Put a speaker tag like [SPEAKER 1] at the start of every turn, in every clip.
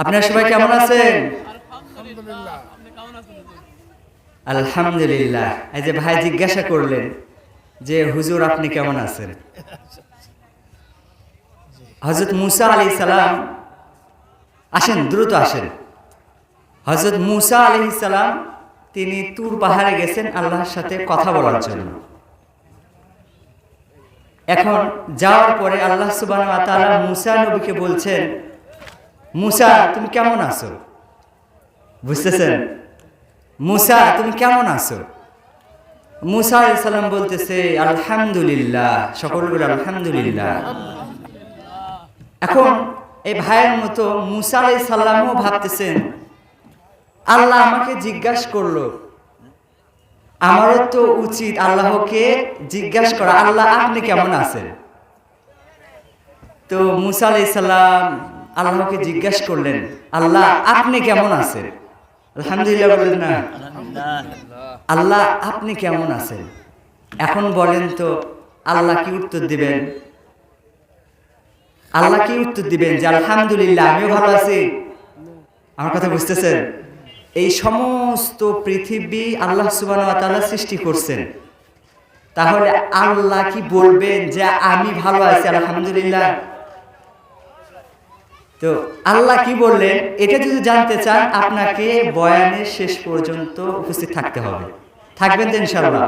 [SPEAKER 1] আপনারা সবাই কেমন আছেন? আলহামদুলিল্লাহ। এই যে ভাই জিজ্ঞাসা করলেন যে হুজুর আপনি কেমন আছেন? হযরত মুসা আলাইহিস সালাম, আসেন দ্রুত আসেন। হযরত মুসা আলাইহিস সালাম তিনি তুর পাহাড়ে গেছেন আল্লাহর সাথে কথা বলার জন্য। এখন যাওয়ার পরে আল্লাহ সুবহানাহু ওয়া তাআলা মুসা নবীকে বলছেন, মুসা তুমি কেমন আছো? বুঝতেছেন? মুসা তুমি কেমন আছো? মুসা আলাইহিস সালাম বলতেছে আলহামদুলিল্লাহ, সকলে বলে আলহামদুলিল্লাহ। এখন এই ভাইয়ের মতো মুসা আলাইহিস সালামও ভাবতেছেন আল্লাহ আমাকে জিজ্ঞাসা করলো, আমারও তো উচিত আল্লাহকে জিজ্ঞাসা করা, আল্লাহ আপনি কেমন আছেন? তো মুসা আলাইহিস সালাম আল্লাহকে জিজ্ঞাসা করলেন, আল্লাহ আপনি কেমন আছেন? আলহামদুলিল্লাহ বললেন না? আল্লাহ আপনি কেমন আছেন? এখন বলেন তো আল্লাহ কি উত্তর দিবেন? আল্লাহ কি উত্তর দিবেন যে আলহামদুলিল্লাহ আমিও ভালো আছি? আমার কথা বুঝতেছেন? এই সমস্ত পৃথিবী আল্লাহ সুবহানাহু ওয়া তাআলা সৃষ্টি করছেন, তাহলে আল্লাহ কি বলবেন যে আমি ভালো আছি আলহামদুলিল্লাহ? তো আল্লাহ কি বললেন এটা যদি জানতে চান আপনাকে বয়ানের শেষ পর্যন্ত উপস্থিত থাকতে হবে। থাকবেন তো ইনশাআল্লাহ?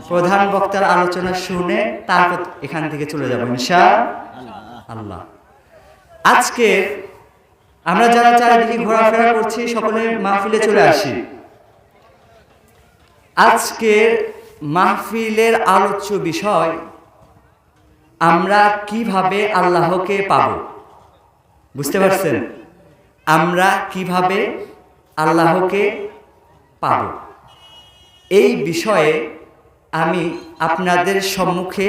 [SPEAKER 1] প্রধান বক্তার আলোচনা শুনে তারপর এখান থেকে চলে যাব ইনশাআল্লাহ। আজকে আমরা যারা চারিদিকে ঘোরাফেরা করছি সকলে মাহফিলে চলে আসি। আজকে মাহফিলের আলোচ্য বিষয় আমরা কিভাবে আল্লাহকে পাব। বুঝতে পারছেন? আমরা কিভাবে আল্লাহকে পাব, এই বিষয়ে আমি আপনাদের সম্মুখে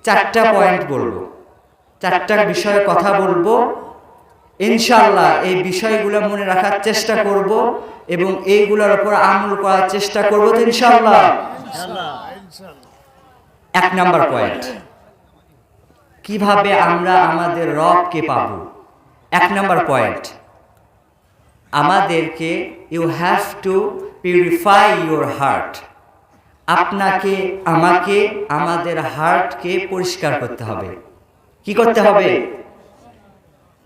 [SPEAKER 1] 4টা পয়েন্ট বলবো, 4টা বিষয়ে কথা বলবো। ইনশাআল্লাহ এই বিষয়গুলো মনে রাখার চেষ্টা করব এবং এইগুলোর উপর আমল করার চেষ্টা করব তো ইনশাআল্লাহ। 1 নাম্বার পয়েন্ট, কিভাবে আমরা আমাদের রবকে পাব। 1 নাম্বার পয়েন্ট, আমাদেরকে you have to purify your heart. আপনাকে আমাকে আমাদের হার্টকে পরিষ্কার করতে হবে। কি করতে হবে?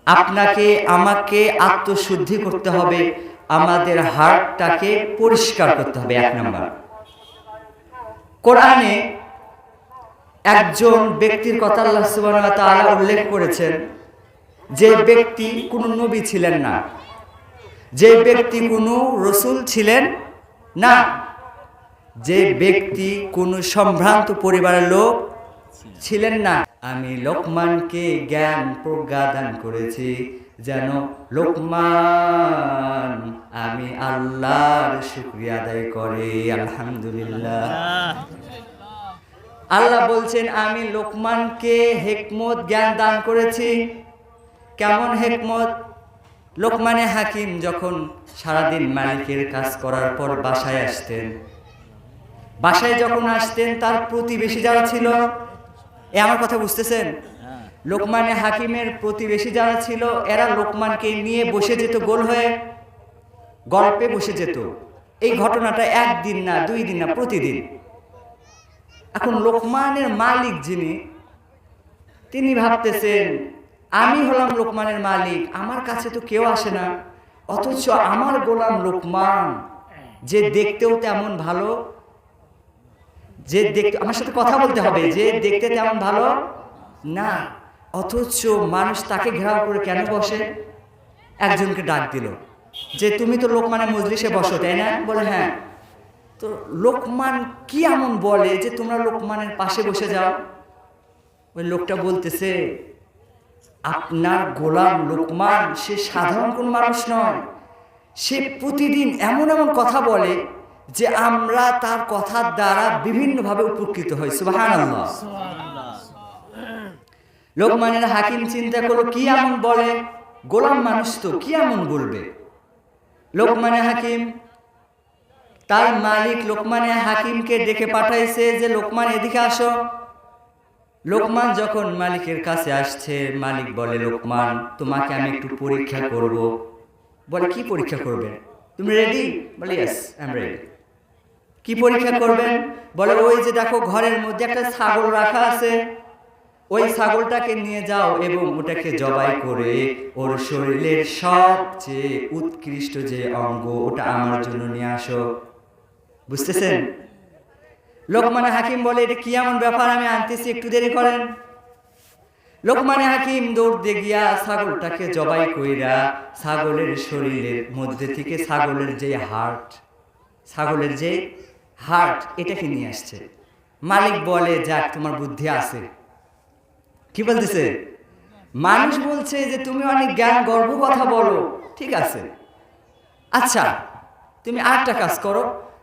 [SPEAKER 1] আপনাকে আমাকে আত্মশুদ্ধি করতে হবে, আমাদের হার্টটাকে পরিষ্কার করতে হবে। 1 নাম্বার। কোরআনে একজন ব্যক্তির কথা আল্লাহ সুবহানাহু ওয়া তাআলা উল্লেখ করেছেন, যে ব্যক্তি কোনো নবী ছিলেন না, যে ব্যক্তি কোনো রাসূল ছিলেন না, যে ব্যক্তি কোনো সম্ভ্রান্ত পরিবারের লোক ছিলেন না। আমি লোকমানকে জ্ঞান প্রজ্ঞাদান করেছি যেন লোকমান আমি আল্লাহর শুকরিয়া আদায় করে। আলহামদুলিল্লাহ। আল্লাহ বলছেন আমি লোকমানকে হিকমত জ্ঞান দান করেছি। কেমন হিকমত? লোকমানে হাকিম যখন সারাদিন মালিকের কাজ করার পর বাসায় আসতেন, বাসায় যখন আসতেন তার প্রতিবেশী যারা ছিল, আমার কথা বুঝতেছেন? লোকমানে হাকিমের প্রতিবেশী যারা ছিল এরা লোকমানকে নিয়ে বসে যেত, গোল হয়ে গল্পে বসে যেত। এই ঘটনাটা 1 দিন না 2 দিন না, প্রতিদিন। এখন লোকমানের মালিক যিনি, তিনি ভাবতেছেন আমি হলাম লোকমানের মালিক, আমার কাছে তো কেউ আসে না, অথচ আমার গোলাম লোকমান যে দেখতেও তেমন ভালো, যে দেখতে আমার সাথে কথা বলতে হবে, যে দেখতে তেমন ভালো না, অথচ মানুষ তাকে ঘেরাও করে কেন বসে? একজনকে ডাক দিল যে তুমি তো লোকমানের মজলিসে বসো তাই না? বলে হ্যাঁ। তো লোকমান কি এমন বলে যে তোমরা লোকমানের পাশে বসে যাও? ওই লোকটা বলতেছে আপনার গোলাম লোকমান সে সাধারণ কোন মানুষ নয়, সে প্রতিদিন এমন এমন কথা বলে যে আমরা তার কথার দ্বারা বিভিন্নভাবে উপকৃত হই। সুবহানাল্লাহ। লোকমানের হাকিম চিন্তা করলো কি এমন বলে, গোলাম মানুষ তো কি এমন বলবে। লোকমানের হাকিম তার মালিক লোকমানের হাকিমকে ডেকে পাঠাইছে যে লোকমান এদিকে আসো। লোকমান যখন মালিকের কাছে আসছে, মালিক বলে, লোকমান তোমাকে আমি একটু পরীক্ষা করব। বলে, কি পরীক্ষা করবেন? তুমি রেডি? বলে, ইয়েস আই এম রেডি। কি পরীক্ষা করবেন? বলে, ওই যে দেখো ঘরের মধ্যে একটা ছাগল রাখা আছে, ওই ছাগলটাকে নিয়ে যাও এবং ওটাকে জবাই করে ওর শরীরের সবচেয়ে উৎকৃষ্ট যে অঙ্গ ওটা আমার জন্য নিয়ে আসো। বুঝতেছেন? লোকমান হাকিম বলে, এটা কি এমন ব্যাপার, আমি আনতেছি, একটু দেরি করেন। লোকমান হাকিম দৌড় দিয়ে গিয়া ছাগলটাকে জবাই কইরা ছাগলের শরীরের মধ্যে থেকে ছাগলের যে হার্ট এটাকে নিয়ে আসছে। মালিক বলে, যাক তোমার বুদ্ধি আছে। কি বলতেছে? মানুষ বলছে যে তুমি অনেক জ্ঞান গর্ব কথা বলো, ঠিক আছে, আচ্ছা তুমি আরেকটা কাজ করো,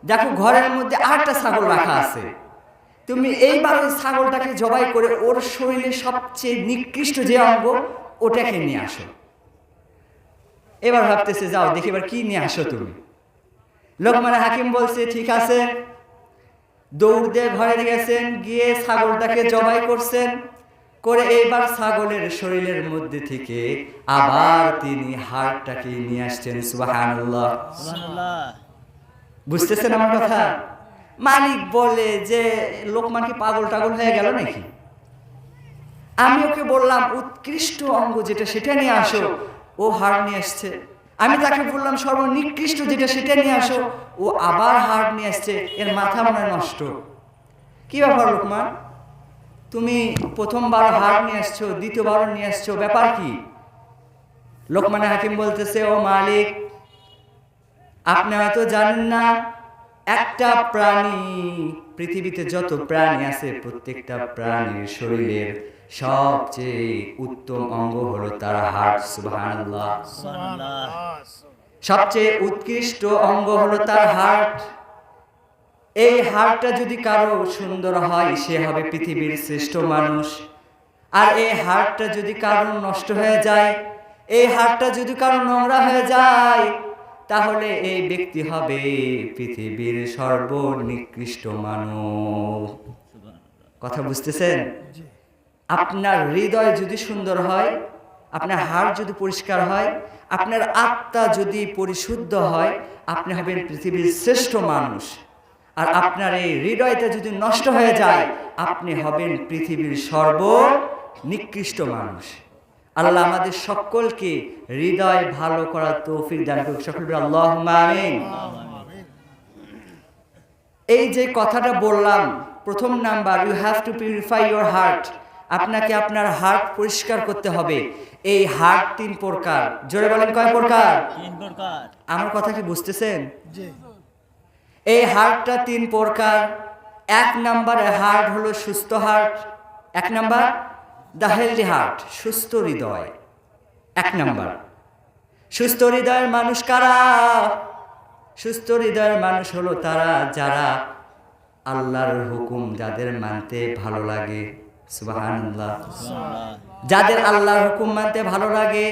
[SPEAKER 1] দেখো ঘরের মধ্যে আরেকটা ছাগল রাখা আছে, তুমি এইবার ওই ছাগলটাকে জবাই করে ওর শরীরের সবচেয়ে নিকৃষ্ট যে অঙ্গ ওটাকে নিয়ে আসো। এবার ভাবতেছে, যাও দেখি এবার কি নিয়ে আসো তুমি। লোকমান হাকিম বলছে, ঠিক আছে। দৌড় দিয়ে ঘরে গেছেন, গিয়ে ছাগলটাকে জবাই করছেন, করে এইবার ছাগলের শরীরের মধ্যে থেকে আবার তিনি হাড়টাকে নিয়ে আসছেন। সুবহানাল্লাহ। বুঝতেছেন আমার কথা? মালিক বলে যে, লোকমান কি পাগল টাগল হয়ে গেল নাকি? আমি ওকে বললাম উৎকৃষ্ট অঙ্গ যেটা সেটা নিয়ে আসো, ও হাড় নিয়ে আসছে। আমি তাকে বললাম সর্বনিকৃষ্ট যেটা সেটা নিয়ে আসো, ও আবার হাড় নিয়ে আসছে। এর মাথা মনে নষ্ট। কি ব্যাপার লোকমান, তুমি প্রথমবার হাড় নিয়ে আসছো, দ্বিতীয়বার নিয়ে আসছো, ব্যাপার কি? লোকমান হাকিম বলতেছে, ও মালিক, আপনি হয়তো জানেন না, একটা প্রাণী, পৃথিবীতে যত প্রাণী আছে প্রত্যেকটা প্রাণীর শরীরের সবচেয়ে উত্তম অঙ্গ হলো তার হার্ট। সুবহানাল্লাহ। সবচেয়ে উৎকৃষ্ট অঙ্গ হলো তার হার্ট। এই হার্টটা যদি কারো সুন্দর হয়, সে হবে পৃথিবীর শ্রেষ্ঠ মানুষ। আর এই হার্টটা যদি কারো নষ্ট হয়ে যায়, এই হার্টটা যদি কারো নোংরা হয়ে যায়, তাহলে এই ব্যক্তি হবে পৃথিবীর সর্বনিকৃষ্ট মানুষ। কথা বুঝতেছেন? আপনার হৃদয় যদি সুন্দর হয়, আপনার হার্ট যদি পরিষ্কার হয়, আপনার আত্মা যদি পরিশুদ্ধ হয়, আপনি হবেন পৃথিবীর শ্রেষ্ঠ মানুষ। আর আপনার এই হৃদয়টা যদি নষ্ট হয়ে যায়, আপনি হবেন পৃথিবীর সর্বনিকৃষ্ট মানুষ। আল্লাহ আমাদের সকলকে হৃদয় ভালো করার তৌফিক দান করুক। সকল বলি আল্লাহুম্মা আমিন। এই যে কথাটা বললাম, প্রথম number, you have to purify your heart. আপনাকে আপনার হার্ট পরিষ্কার করতে হবে। এই হার্ট 3 প্রকার। জোরে বলেন, কয় প্রকার?
[SPEAKER 2] 3 প্রকার।
[SPEAKER 1] আমার কথা কি বুঝতেছেন? এই হার্টটা 3 প্রকার। 1 নম্বরে হার্ট হলো সুস্থ heart. 1 number the healthy heart, সুস্থ হৃদয়। 1 নাম্বার। সুস্থ হৃদয়ের মানুষ কারা? সুস্থ হৃদয়ের মানুষ হলো তারা যারা আল্লাহর হুকুম যাদের মানতে ভালো লাগে। সুবহানাল্লাহ। যাদের আল্লাহর হুকুম মানতে ভালো লাগে।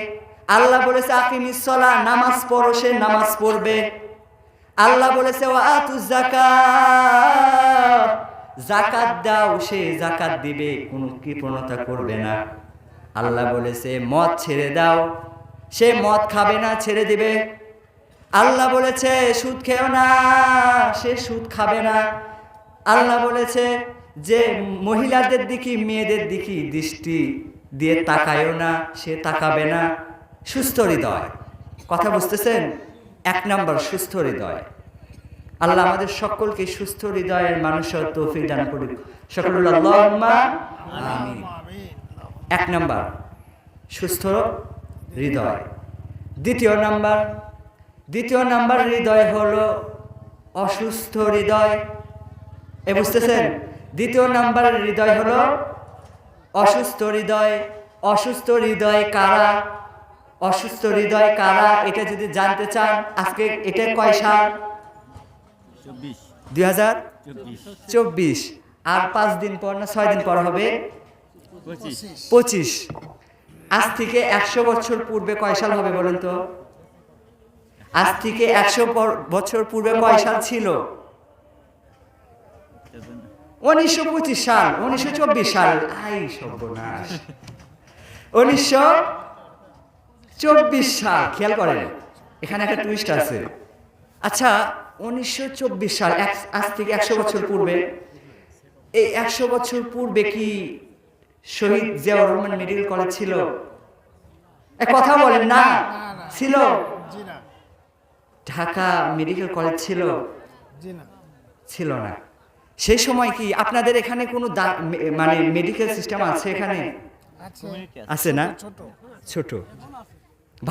[SPEAKER 1] আল্লাহ বলেছে আকিমিস সালাহ, নামাজ পড়ো, সে নামাজ পড়বে। আল্লাহ বলেছে ওয়া আতুজ যাকাত, যাকাত দাও, সে যাকাত দিবে, কোনো কৃপণতা করবে না। আল্লাহ বলেছে মদ ছেড়ে দাও, সে মদ খাবে না, ছেড়ে দিবে। আল্লাহ বলেছে সুদ খেও না, সে সুদ খাবে না। আল্লাহ বলেছে যে মহিলাদের দিকে, মেয়েদের দিকে দৃষ্টি দিয়ে তাকায়ও না, সে তাকাবে না। সুস্থ হৃদয়। কথা বুঝতেছেন? 1 নাম্বার সুস্থ হৃদয়। আল্লাহ আমাদের সকলকে সুস্থ হৃদয়ের মানুষের তৌফিক দান করুক। সকল বলি আল্লাহুম্মা আমিন। 1 নাম্বার সুস্থ হৃদয়। দ্বিতীয় নাম্বার হৃদয় হলো অসুস্থ হৃদয়। এ বুঝতেছেন? দ্বিতীয় নাম্বার হৃদয় হলো অসুস্থ হৃদয়। অসুস্থ হৃদয় কারা? অসুস্থ হৃদয় কারা এটা যদি জানতে চান, আজকে এটা কয় সাল? 2024। আর 5 দিন পর না 6 দিন পর হবে 25। আজ থেকে 100 বছর পূর্বে কয় সাল হবে বলেন তো? আজ থেকে 100 বছর পূর্বে কয় সাল ছিল? 1925 সাল, 1924 সাল, আই সর্বনাশ, 1924 সাল। খেয়াল করেন এখানে একটা টুইস্ট আছে। আচ্ছা 1924 সাল, আজ থেকে 100 বছর পূর্বে, এই 100 বছর পূর্বে কি শহীদ জিয়াউর রহমান মেডিকেল কলেজ ছিল? কথা বলেন না, ছিল? ঢাকা মেডিকেল কলেজ ছিল? ছিল না। সেই সময় কি আপনাদের এখানে কোনো মানে মেডিকেল সিস্টেম আছে? এখানে আছে না? ছোট।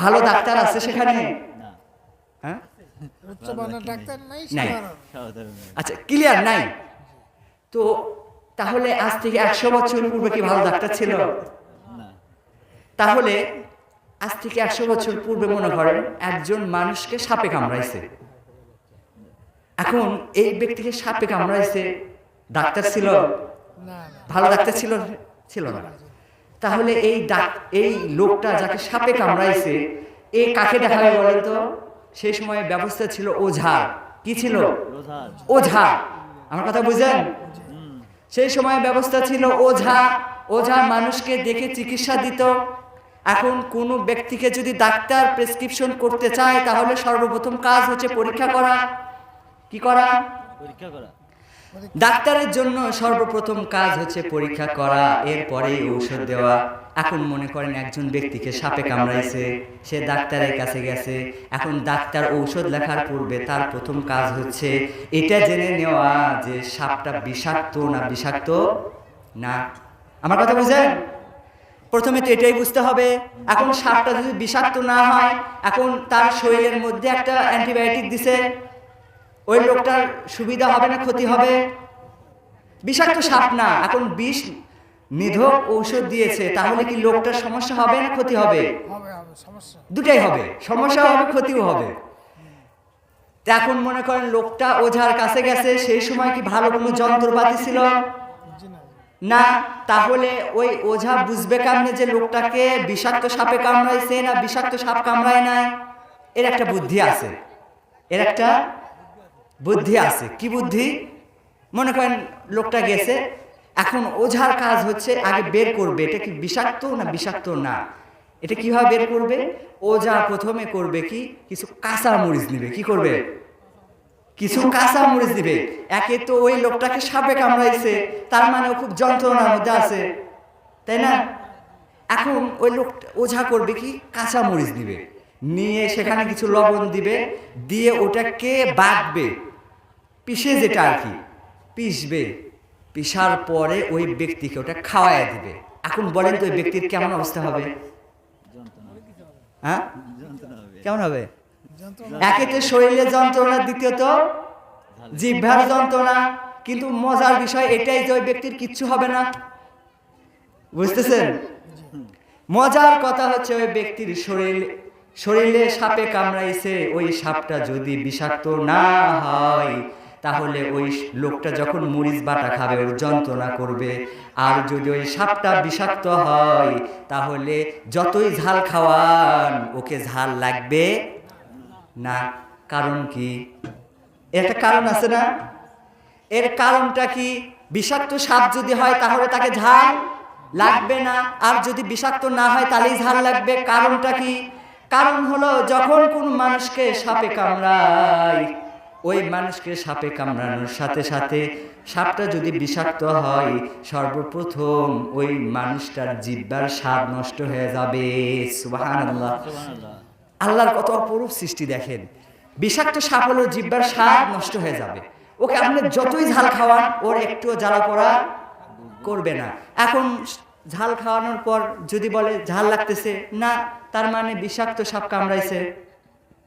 [SPEAKER 1] ভালো ডাক্তার আছে সেখানে? হ্যাঁ, নাই। আচ্ছা, ক্লিয়ার নাই তো। তাহলে আজ থেকে 100 বছর পূর্বে কি ভালো ডাক্তার ছিল? তাহলে আজ থেকে 100 বছর পূর্বে মনে করেন একজন মানুষকে সাপে কামড়াইছে। এখন এই ব্যক্তিকে সাপে কামড়াইছে, ডাক্তার ছিল? ভালো ডাক্তার ছিল? ছিল না। তাহলে এই লোকটা যাকে সাপে কামড়াইছে, এ কাকে দেখাবে বলেন তো? সেই সময় ব্যবস্থা ছিল ওঝা। কি ছিল? ওঝা। আমার কথা বুঝেন? সেই সময় ব্যবস্থা ছিল ওঝা। ওঝা মানুষকে দেখে চিকিৎসা দিত। এখন কোনো ব্যক্তিকে যদি ডাক্তার প্রেসক্রিপশন করতে চায় তাহলে সর্বপ্রথম কাজ হচ্ছে পরীক্ষা করা। কি করা? পরীক্ষা করা। ডাক্তারের জন্য সর্বপ্রথম কাজ হচ্ছে পরীক্ষা করা, এরপরে ঔষধ দেওয়া। এখন মনে করেন একজন ব্যক্তিকে সাপে কামড়াইছে, সে ডাক্তারের কাছে গেছে। এখন ডাক্তার ঔষধ লেখার পূর্বে তার প্রথম কাজ হচ্ছে এটা জেনে নেওয়া যে সাপটা বিষাক্ত না বিষাক্ত না। আমার কথা বুঝেন? প্রথমে তো এটাই বুঝতে হবে। এখন সাপটা যদি বিষাক্ত না হয়, এখন তার শরীরের মধ্যে একটা অ্যান্টিবায়োটিক দিছে, ওই লোকটার সুবিধা হবে না ক্ষতি হবে? বিষাক্ত সাপ না, এখন বিষ নিধক ঔষধ দিয়েছে, তাহলে কি লোকটার সমস্যা হবে না ক্ষতি হবে? দুটাই হবে, সমস্যা হবে ক্ষতিও হবে। এখন মনে করেন লোকটা ওঝার কাছে গেছে, সেই সময় কি ভালো কোনো যন্ত্রপাতি ছিল না? তাহলে ওই ওঝা বুঝবে কেমনে যে লোকটাকে বিষাক্ত সাপে কামড়াইছে না বিষাক্ত সাপ কামড়ায় নাই? এর একটা বুদ্ধি আছে, এর একটা বুদ্ধি আছে। কি বুদ্ধি? মনে করেন লোকটা গেছে, এখন ওঝার কাজ হচ্ছে আগে বের করবে এটা কি বিষাক্ত না বিষাক্ত না। এটা কিভাবে বের করবে? ওঝা প্রথমে করবে কি, কিছু কাঁচা মরিচ নিবে। কি করবে? কিছু কাঁচা মরিচ দিবে। একে তো ওই লোকটাকে সাপে কামড়াইছে, তার মানে ও খুব যন্ত্রণার মধ্যে আছে, তাই না? এখন ওই লোক ওঝা করবে কি, কাঁচা মরিচ দিবে, নিয়ে সেখানে কিছু লবণ দিবে, দিয়ে ওটাকে বাটবে, পিষে, যেটা আর কি পিষবে। পিষার পরে ওই ব্যক্তিকে ওটা খাওয়ায় দিবে। এখন বলেন তো ওই ব্যক্তির কেমন অবস্থা হবে? হ্যাঁ, কেমন হবে? একে তো শরীরের যন্ত্রণা, দ্বিতীয়ত জিহ্বার যন্ত্রণা। কিন্তু মজার বিষয় এটাই যে ওই ব্যক্তির কিচ্ছু হবে না। বুঝতেছেন? মজার কথা হচ্ছে ওই ব্যক্তির শরীরে সাপে কামড়াইছে, ওই সাপটা যদি বিষাক্ত না হয় তাহলে ওই লোকটা যখন মরিচ বাটা খাবে ওর যন্ত্রণা করবে। আর যদি ওই সাপটা বিষাক্ত হয় তাহলে যতই ঝাল খাওয়ান ওকে ঝাল লাগবে না। কারণ কি? একটা কারণ আছে না? এর কারণটা কি? বিষাক্ত সাপ যদি হয় তাহলে তাকে ঝাল লাগবে না, আর যদি বিষাক্ত না হয় তাহলেই ঝাল লাগবে। কারণটা কি? কারণ হলো যখন কোন মানুষকে সাপে কামড়ায়, ওই মানুষকে সাপে কামড়ানোর সাথে সাথে সাপটা যদি বিষাক্ত হয়, সর্বপ্রথম ওই মানুষটার জিহ্বার স্বাদ নষ্ট হয়ে যাবে। সুবহানাল্লাহ। আল্লাহর কত অপরূপ সৃষ্টি দেখেন। বিষাক্ত সাপ হলো জিহ্বার স্বাদ নষ্ট হয়ে যাবে। ওকে আপনি যতই ঝাল খাওয়ান ওর একটুও জ্বালা পোড়া করবে না। এখন ঝাল খাওয়ানোর পর যদি বলে ঝাল লাগতেছে না, তার মানে বিষাক্ত সাপ কামড়াইছে।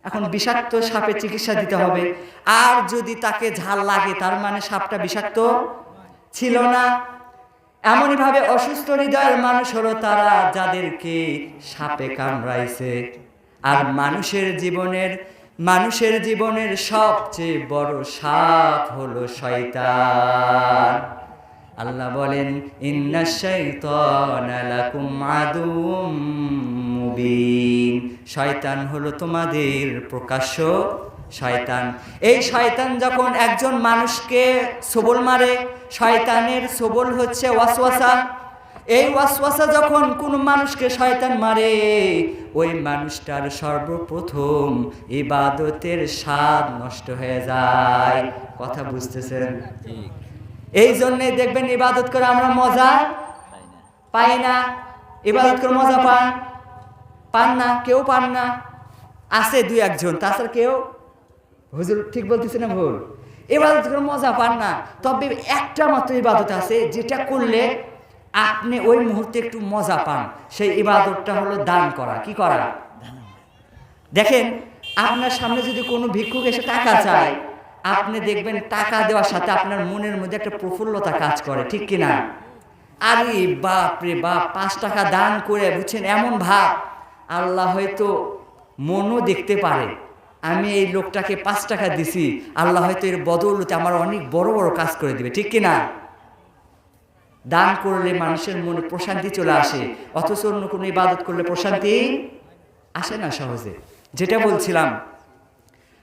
[SPEAKER 1] এখন বিষাক্ত সাপের চিকিৎসা দিতে হবে। আর যদি তাকে ঝাল লাগে তার মানে সাপটা বিষাক্ত ছিল না। এমনই ভাবে অসুস্থ হৃদয়ের মানুষ হলো তারা যাদেরকে সাপে কামড়াইছে। আর মানুষের জীবনের সবচেয়ে বড় সাপ হলো শয়তান। আল্লাহ বলেন ইন্নাশ শাইতানা লাকুম আদুউম মুবিন। শয়তান হলো তোমাদের প্রকাশ্য শয়তান। এই শয়তান যখন একজন মানুষকে সবল মারে, শয়তানের সবল হচ্ছে ওয়াসওয়াসা। এই ওয়াসওয়াসা যখন কোনো মানুষকে শয়তান মারে, ওই মানুষটার সর্বপ্রথম ইবাদতের স্বাদ নষ্ট হয়ে যায়। কথা বুঝতেছেন? এই জন্যে দেখবেন ইবাদত করে আমরা মজা পাই না। ইবাদত করে মজা পান না, কেউ পান না, আছে দুই একজন, তাছাড়া কেউ। হুজুর ঠিক বলতেছে না ভুল? ইবাদত করে মজা পান না। তবে একটা মাত্র ইবাদত আছে যেটা করলে আপনি ওই মুহূর্তে একটু মজা পান, সেই ইবাদতটা হলো দান করা। কি করা? দেখেন, আপনার সামনে যদি কোনো ভিক্ষুক এসে টাকা চায়, আপনি দেখবেন টাকা দেওয়ার সাথে আপনার মনের মধ্যে একটা প্রফুল্লতা কাজ করে, ঠিক কিনা? আরে বাপ রে বাপ, 5 টাকা দান করে, বুঝছেন, এমন ভাব, আল্লাহ হয়তো মনও দেখতে পারে আমি এই লোকটাকে 5 টাকা দিছি, আল্লাহ হয়তো এর বদৌলতে আমার অনেক বড় বড় কাজ করে দিবে, ঠিক কিনা? দান করলে মানুষের মনে প্রশান্তি চলে আসে, অথচ অন্য কোনো ইবাদত করলে প্রশান্তি আসে না সহজে। যেটা বলছিলাম,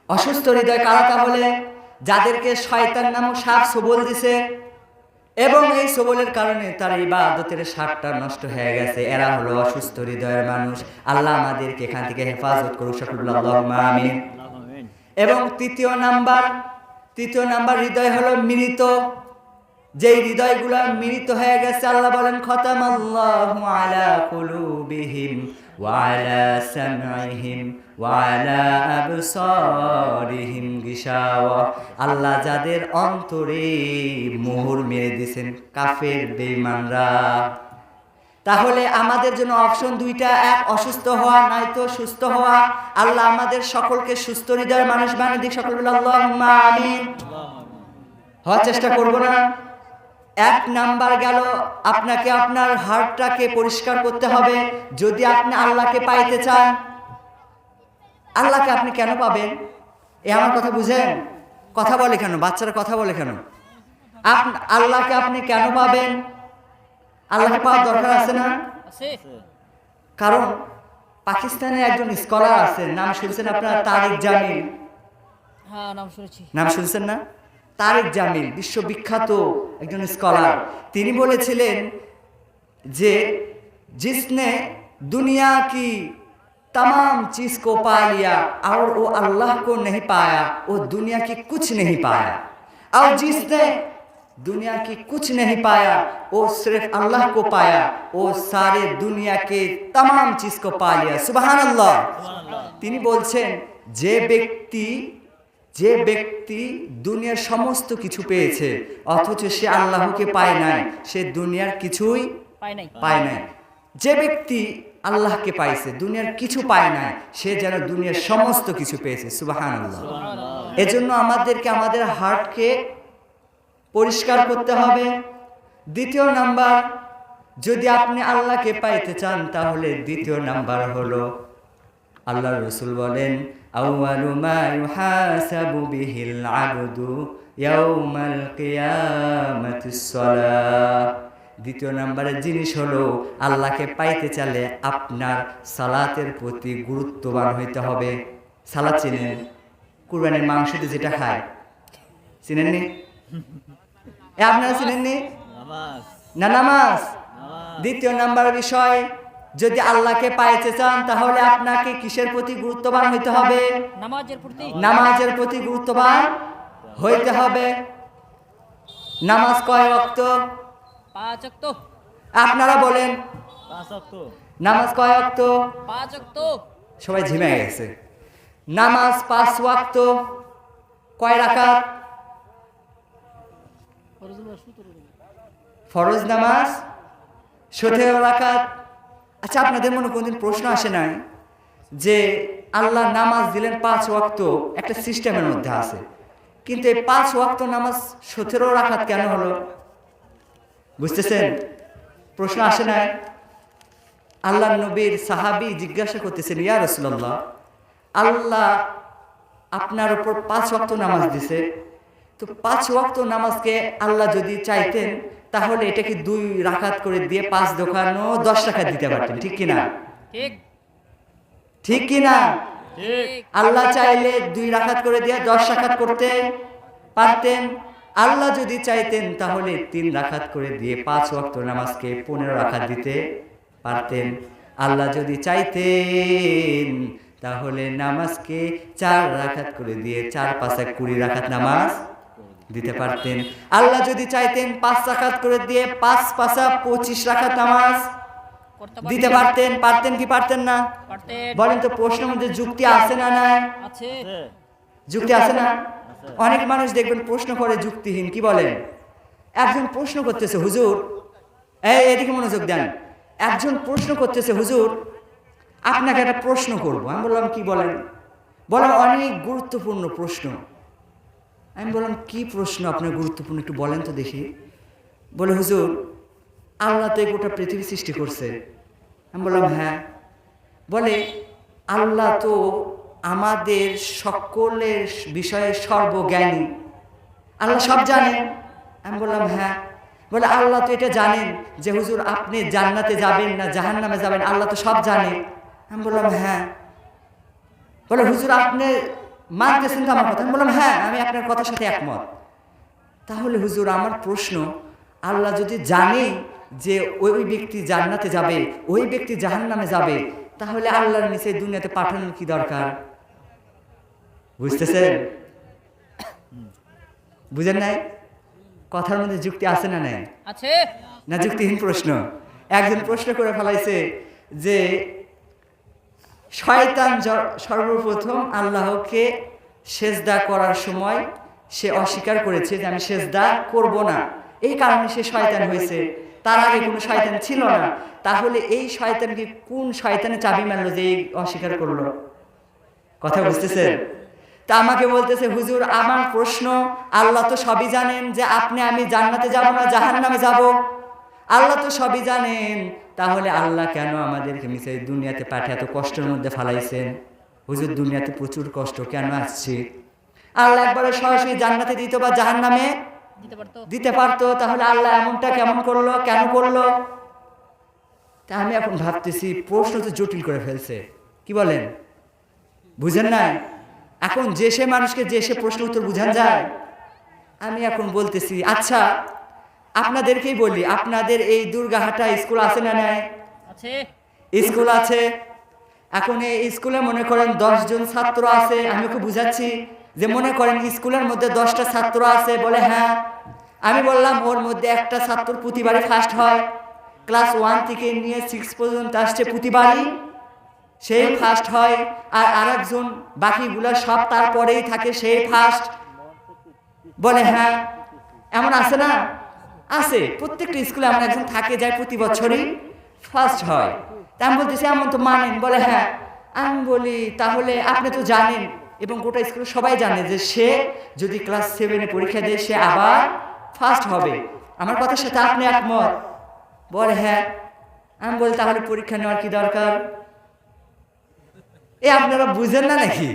[SPEAKER 1] অসুস্থ হৃদয় কারা তাহলে? যাদেরকে শয়তান নামক সাপ সবল দিছে এবং এই সবলের কারণে তার ইবাদতের স্বাদটা নষ্ট হয়ে গেছে, এরা হলো অসুস্থ হৃদয়ের মানুষ। আল্লাহ আমাদেরকে এখান থেকে হেফাজত করুক, সকলে আল্লাহুম্মা আমিন। এবং তৃতীয় নাম্বার হৃদয় হলো মৃত। যেই হৃদয়গুলো মৃত হয়ে গেছে, আল্লাহ বলেন খতামাল্লাহু আলা কুলুবিহিম ওয়া আলা সামঈহিম ওয়া আলা আবসারিহিম গিশাওয়া। আল্লাহ যাদের অন্তরে মোহর মেরে দিয়েছেন, কাফের বেঈমানরা। তাহলে আমাদের জন্য অপশন দুইটা, এক অসুস্থ হওয়া, নয়তো সুস্থ হওয়া। আল্লাহ আমাদের সকলকে সুস্থ হৃদয়ের মানুষ বানিয়ে দিক, সকল আল্লাহুম্মা আমিন। হওয়ার চেষ্টা করব না? 1 নাম্বার গেল, আপনাকে আপনার হার্টটাকে পরিষ্কার করতে হবে। যদি আপনি আল্লাহকে পাইতে চান, আল্লাহকে আপনি কেন পাবেন? আমার কথা বুঝেন? কথা বলে কেন বাচ্চারা? কথা বলে কেন? আল্লাহকে আপনি কেন পাবেন? আল্লাহকে পাওয়ার দরকার আছে না? কারণ পাকিস্তানে একজন স্কলার আছেন, নাম শুনছেন আপনারা? তারিক জামিল।
[SPEAKER 2] হ্যাঁ, নাম শুনেছি।
[SPEAKER 1] নাম শুনছেন না? তারিক জামিল বিশ্ববিখ্যাত একজন স্কলার। তিনি বলেছিলেন যে जिसने दुनिया की तमाम चीज को पा लिया और वो अल्लाह को नहीं पाया, वो दुनिया की कुछ नहीं पाया। और जिसने दुनिया की कुछ नहीं पाया, वो सिर्फ अल्लाह को पाया, वो सारे दुनिया के तमाम चीज को पा लिया। सुबहान अल्लाह। তিনি বলছেন, যে ব্যক্তি দুনিয়ার সমস্ত কিছু পেয়েছে অথচ সে আল্লাহকে পায় নাই, সে দুনিয়ার কিছুই পায় নাই। যে ব্যক্তি আল্লাহকে পাইছে, দুনিয়ার কিছু পায় নাই, সে যেন দুনিয়ার সমস্ত কিছু পেয়েছে। সুবহানাল্লাহ। এজন্য আমাদেরকে আমাদের হার্টকে পরিষ্কার করতে হবে। দ্বিতীয় নাম্বার, যদি আপনি আল্লাহকে পাইতে চান, তাহলে দ্বিতীয় নাম্বার হলো, আল্লাহর রাসূল বলেন, আউয়ালু মা ইউহাসাবু বিহিল আবদু ইয়াউমাল কিয়ামাতিস সালাহ। দ্বিতীয় নাম্বারের জিনিস হলো, আল্লাহকে পাইতে চাইলে আপনার সালাতের প্রতি গুরুত্ববান হইতে হবে। সালাত চিনেন? কুরবানির মাংসতে যেটা খায়, চিনেননি? আপনারা চিনেননি না? নামাজ। দ্বিতীয় নাম্বার বিষয়, যদি আল্লাহকে পাইতে চান, তাহলে আপনাকে কিসের প্রতি গুরুত্ববান হইতে হবে? নামাজের প্রতি গুরুত্ববান হইতে হবে। নামাজ কয় ওয়াক্ত?
[SPEAKER 2] 5 ওয়াক্ত।
[SPEAKER 1] আপনারা বলেন
[SPEAKER 3] 5 ওয়াক্ত।
[SPEAKER 1] নামাজ কয় ওয়াক্ত?
[SPEAKER 2] 5 ওয়াক্ত।
[SPEAKER 1] সবাই ঝিমে গেছে। নামাজ 5 ওয়াক্ত। কয় রাকাত? ফরজ নামাজ 17 রাকাত। আচ্ছা, আপনাদের মনে কোনদিন প্রশ্ন আসে নাই যে আল্লাহ নামাজ দিলেন 5 ওয়াক্ত, একটা সিস্টেমের মধ্যে আছে, কিন্তু এই 5 ওয়াক্ত নামাজ 17 রাকাত কেন হলো? বুঝতেছেন? প্রশ্ন আসে নাই? আল্লাহ নবীর সাহাবী জিজ্ঞাসা করতেছেন, ইয়া রাসূলুল্লাহ, আল্লাহ আপনার উপর 5 ওয়াক্ত নামাজ দিছে, তো 5 ওয়াক্ত নামাজকে আল্লাহ যদি চাইতেন, তাহলে এটাকে 2 রাকাত করে দিয়ে 5 দোকানো 10 রাকাত দিতে পারতেন, ঠিক কিনা?
[SPEAKER 2] ঠিক।
[SPEAKER 1] ঠিক কিনা?
[SPEAKER 2] ঠিক
[SPEAKER 1] আল্লাহ চাইলে 2 রাকাত করে দিয়ে 10 রাকাত করতে পারতেন। আল্লাহ যদি চাইতেন তাহলে 3 রাকাত করে দিয়ে 5 ওয়াক্ত নামাজকে 15 রাকাত দিতে পারতেন। আল্লাহ যদি চাইতেন তাহলে নামাজকে 4 রাকাত করে দিয়ে 4 5 20 রাকাত নামাজ দিতে পারতেন। আল্লাহ যদি চাইতেন 5 রাকাত করে দিয়ে 5 5 25 রাকাত নামাজ
[SPEAKER 2] করতে
[SPEAKER 1] দিতে পারতেন। পারতেন কি পারতেন না?
[SPEAKER 2] পারতেন
[SPEAKER 1] বলেন তো, প্রশ্নের মধ্যে যুক্তি আছে না নাই?
[SPEAKER 2] আছে
[SPEAKER 1] যুক্তি আছে না? অনেক মানুষ দেখবেন প্রশ্ন করে যুক্তিহীন। কি বলেন? একজন প্রশ্ন করতেছে, হুজুর এদিকে মনোযোগ দেন। একজন প্রশ্ন করতেছে, হুজুর আপনাকে একটা প্রশ্ন করব। আমি বললাম কি বলেন? বললাম অনেক গুরুত্বপূর্ণ প্রশ্ন। আমি বললাম কি প্রশ্ন আপনার গুরুত্বপূর্ণ, একটু বলেন তো দেখি। বলে হুজুর আল্লাহ তো এই গোটা পৃথিবী সৃষ্টি করছে। আমি বললাম হ্যাঁ। বলে আল্লাহ তো আমাদের সকলের বিষয়ে সর্বজ্ঞানী, আল্লাহ সব জানেন। আমি বললাম হ্যাঁ। বলে আল্লাহ তো এটা জানেন যে হুজুর আপনি জান্নাতে যাবেন না জাহান্নামে যাবেন, আল্লাহ তো সব জানে। আমি বললাম হ্যাঁ। বলে হুজুর আপনি মানতেছেন তো আমার কথা? আমি বললাম হ্যাঁ, আমি আপনার কথার সাথে একমত। তাহলে হুজুর আমার প্রশ্ন, আল্লাহ যদি জানে যে ওই ব্যক্তি জান্নাতে যাবে, ওই ব্যক্তি জাহান্নামে যাবে, তাহলে আল্লাহর নিচে দুনিয়াতে পাঠানোর কি দরকার? বুঝতেছেন? বুঝেন নাই? কথার মধ্যে যুক্তি আছে না নাই?
[SPEAKER 2] আছে
[SPEAKER 1] না যুক্তিহীন প্রশ্ন? একজন প্রশ্ন করে ফেলাইছে যে শয়তান সর্বপ্রথম আল্লাহকে সেজদা করার সময় সে অস্বীকার করেছে যে আমি সেজদা করব না, এই কারণে সে শয়তান হয়েছে। তার আগে কোনো শয়তান ছিল না। তাহলে এই শয়তানকে কোন শয়তানে চাবি মারলো যে এই অস্বীকার করলো? কথা বুঝতেছেন? তা আমাকে বলতেছে হুজুর আমার প্রশ্ন, আল্লাহ তো সবই জানেন যে আমি জান্নাতে যাব না জাহান্নামে যাব, আল্লাহ তো সবই জানেন, তাহলে আল্লাহ কেন আমাদেরকে মিশে দুনিয়াতে পাঠিয়ে এত কষ্টের মধ্যে ফালাইছেন? হুজুর দুনিয়াতে প্রচুর কষ্ট, কেন আসছে? আল্লাহ একবারে সরাসরি জান্নাতে দিত বা জাহান্নামে দিতে পারতো, তাহলে আল্লাহ এমনটা কেমন করলো, কেন করলো? তা আমি এখন ভাবতেছি প্রশ্ন তো জটিল করে ফেলছে। কি বলেন? বুঝেন না? এখন যে সে মানুষকে যে সে প্রশ্ন উত্তর বুঝান যায়। আমি এখন বলতেছি আচ্ছা আপনাদেরকেই বলি, আপনাদের এই দুর্গাহাটা স্কুল আছে না নাই?
[SPEAKER 2] আছে
[SPEAKER 1] স্কুল আছে। এখন এই স্কুলে মনে করেন 10 জন ছাত্র আছে। আমি ওকে বুঝাচ্ছি যে মনে করেন স্কুলের মধ্যে 10টা ছাত্র আছে। বলে হ্যাঁ। আমি বললাম ওর মধ্যে একটা ছাত্র প্রতিবারই ফার্স্ট হয়, ক্লাস 1 থেকে নিয়ে 6 পর্যন্ত আসছে, প্রতিবারই সে ফার্স্ট হয়। আর আরেকজন বাকিগুলো সব তারপরেই থাকে, সে ফার্স্ট। বলে হ্যাঁ। এমন আছে না? আছে। প্রত্যেকটা স্কুলে এমন একজন থাকে যায় প্রতি বছরই ফার্স্ট হয়। তা আমি বলতেছি এমন তো মানেন? বলে হ্যাঁ। আমি বলি তাহলে আপনি তো জানেন এবং গোটা স্কুলে সবাই জানে যে সে যদি ক্লাস 7-এ পরীক্ষা দেয় সে আবার ফার্স্ট হবে। আমার কথার সাথে আপনি একমত? বলে হ্যাঁ। আমি বলি তাহলে পরীক্ষা নেওয়ার কি দরকার? আপনারা বুঝেন না নাকি?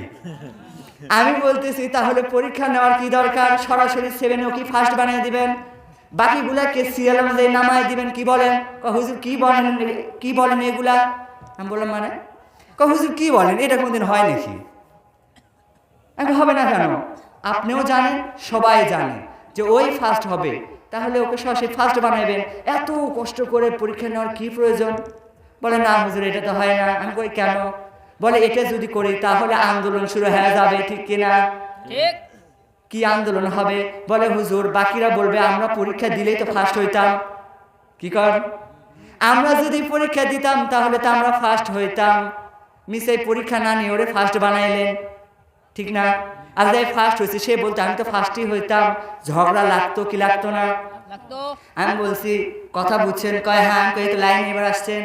[SPEAKER 1] আমি বলতেছি তাহলে পরীক্ষা নেওয়ার কি দরকার? সরাসরি 7-এও কি ফার্স্ট বানিয়ে দিবেন, বাকিগুলাকে সিরিয়াল অনুযায়ী নামায় দিবেন। কি বলেন? হুজুর কি বলেন এগুলা? আমি বললাম মানে? হুজুর কি বলেন, এটা কোনদিন হয় নাকি? আমি হবে না কেন? আপনিও জানেন, সবাই জানে যে ওই ফার্স্ট হবে, তাহলে ওকে সরাসরি ফার্স্ট বানাইবেন। এত কষ্ট করে পরীক্ষা নেওয়ার কি প্রয়োজন? বলে না হুজুর এটা তো হয় না। আমি কই কেন? বলে এটা যদি করি তাহলে আন্দোলন শুরু হয়ে যাবে, ঠিক কিনা?
[SPEAKER 2] ঠিক
[SPEAKER 1] কি আন্দোলন হবে? বলে হুজুর বাকিরা বলবে আমরা পরীক্ষা দিলেই তো ফার্স্ট হইতাম। কি কর? আমরা যদি পরীক্ষা দিতাম তাহলে তো আমরা ফার্স্ট হইতাম। মিস এই পরীক্ষা না নিয়ে ওরে ফার্স্ট বানাইলেন, ঠিক না? আর যাই ফার্স্ট হয়েছে সে বলতো আমি তো ফার্স্টই হইতাম, ঝগড়া লাগতো কি লাগতো না?
[SPEAKER 2] লাগতো
[SPEAKER 1] আমি বলছি কথা বুঝছেন? কয় হ্যাঁ। আমি কই তো লাইন এবার আসছেন,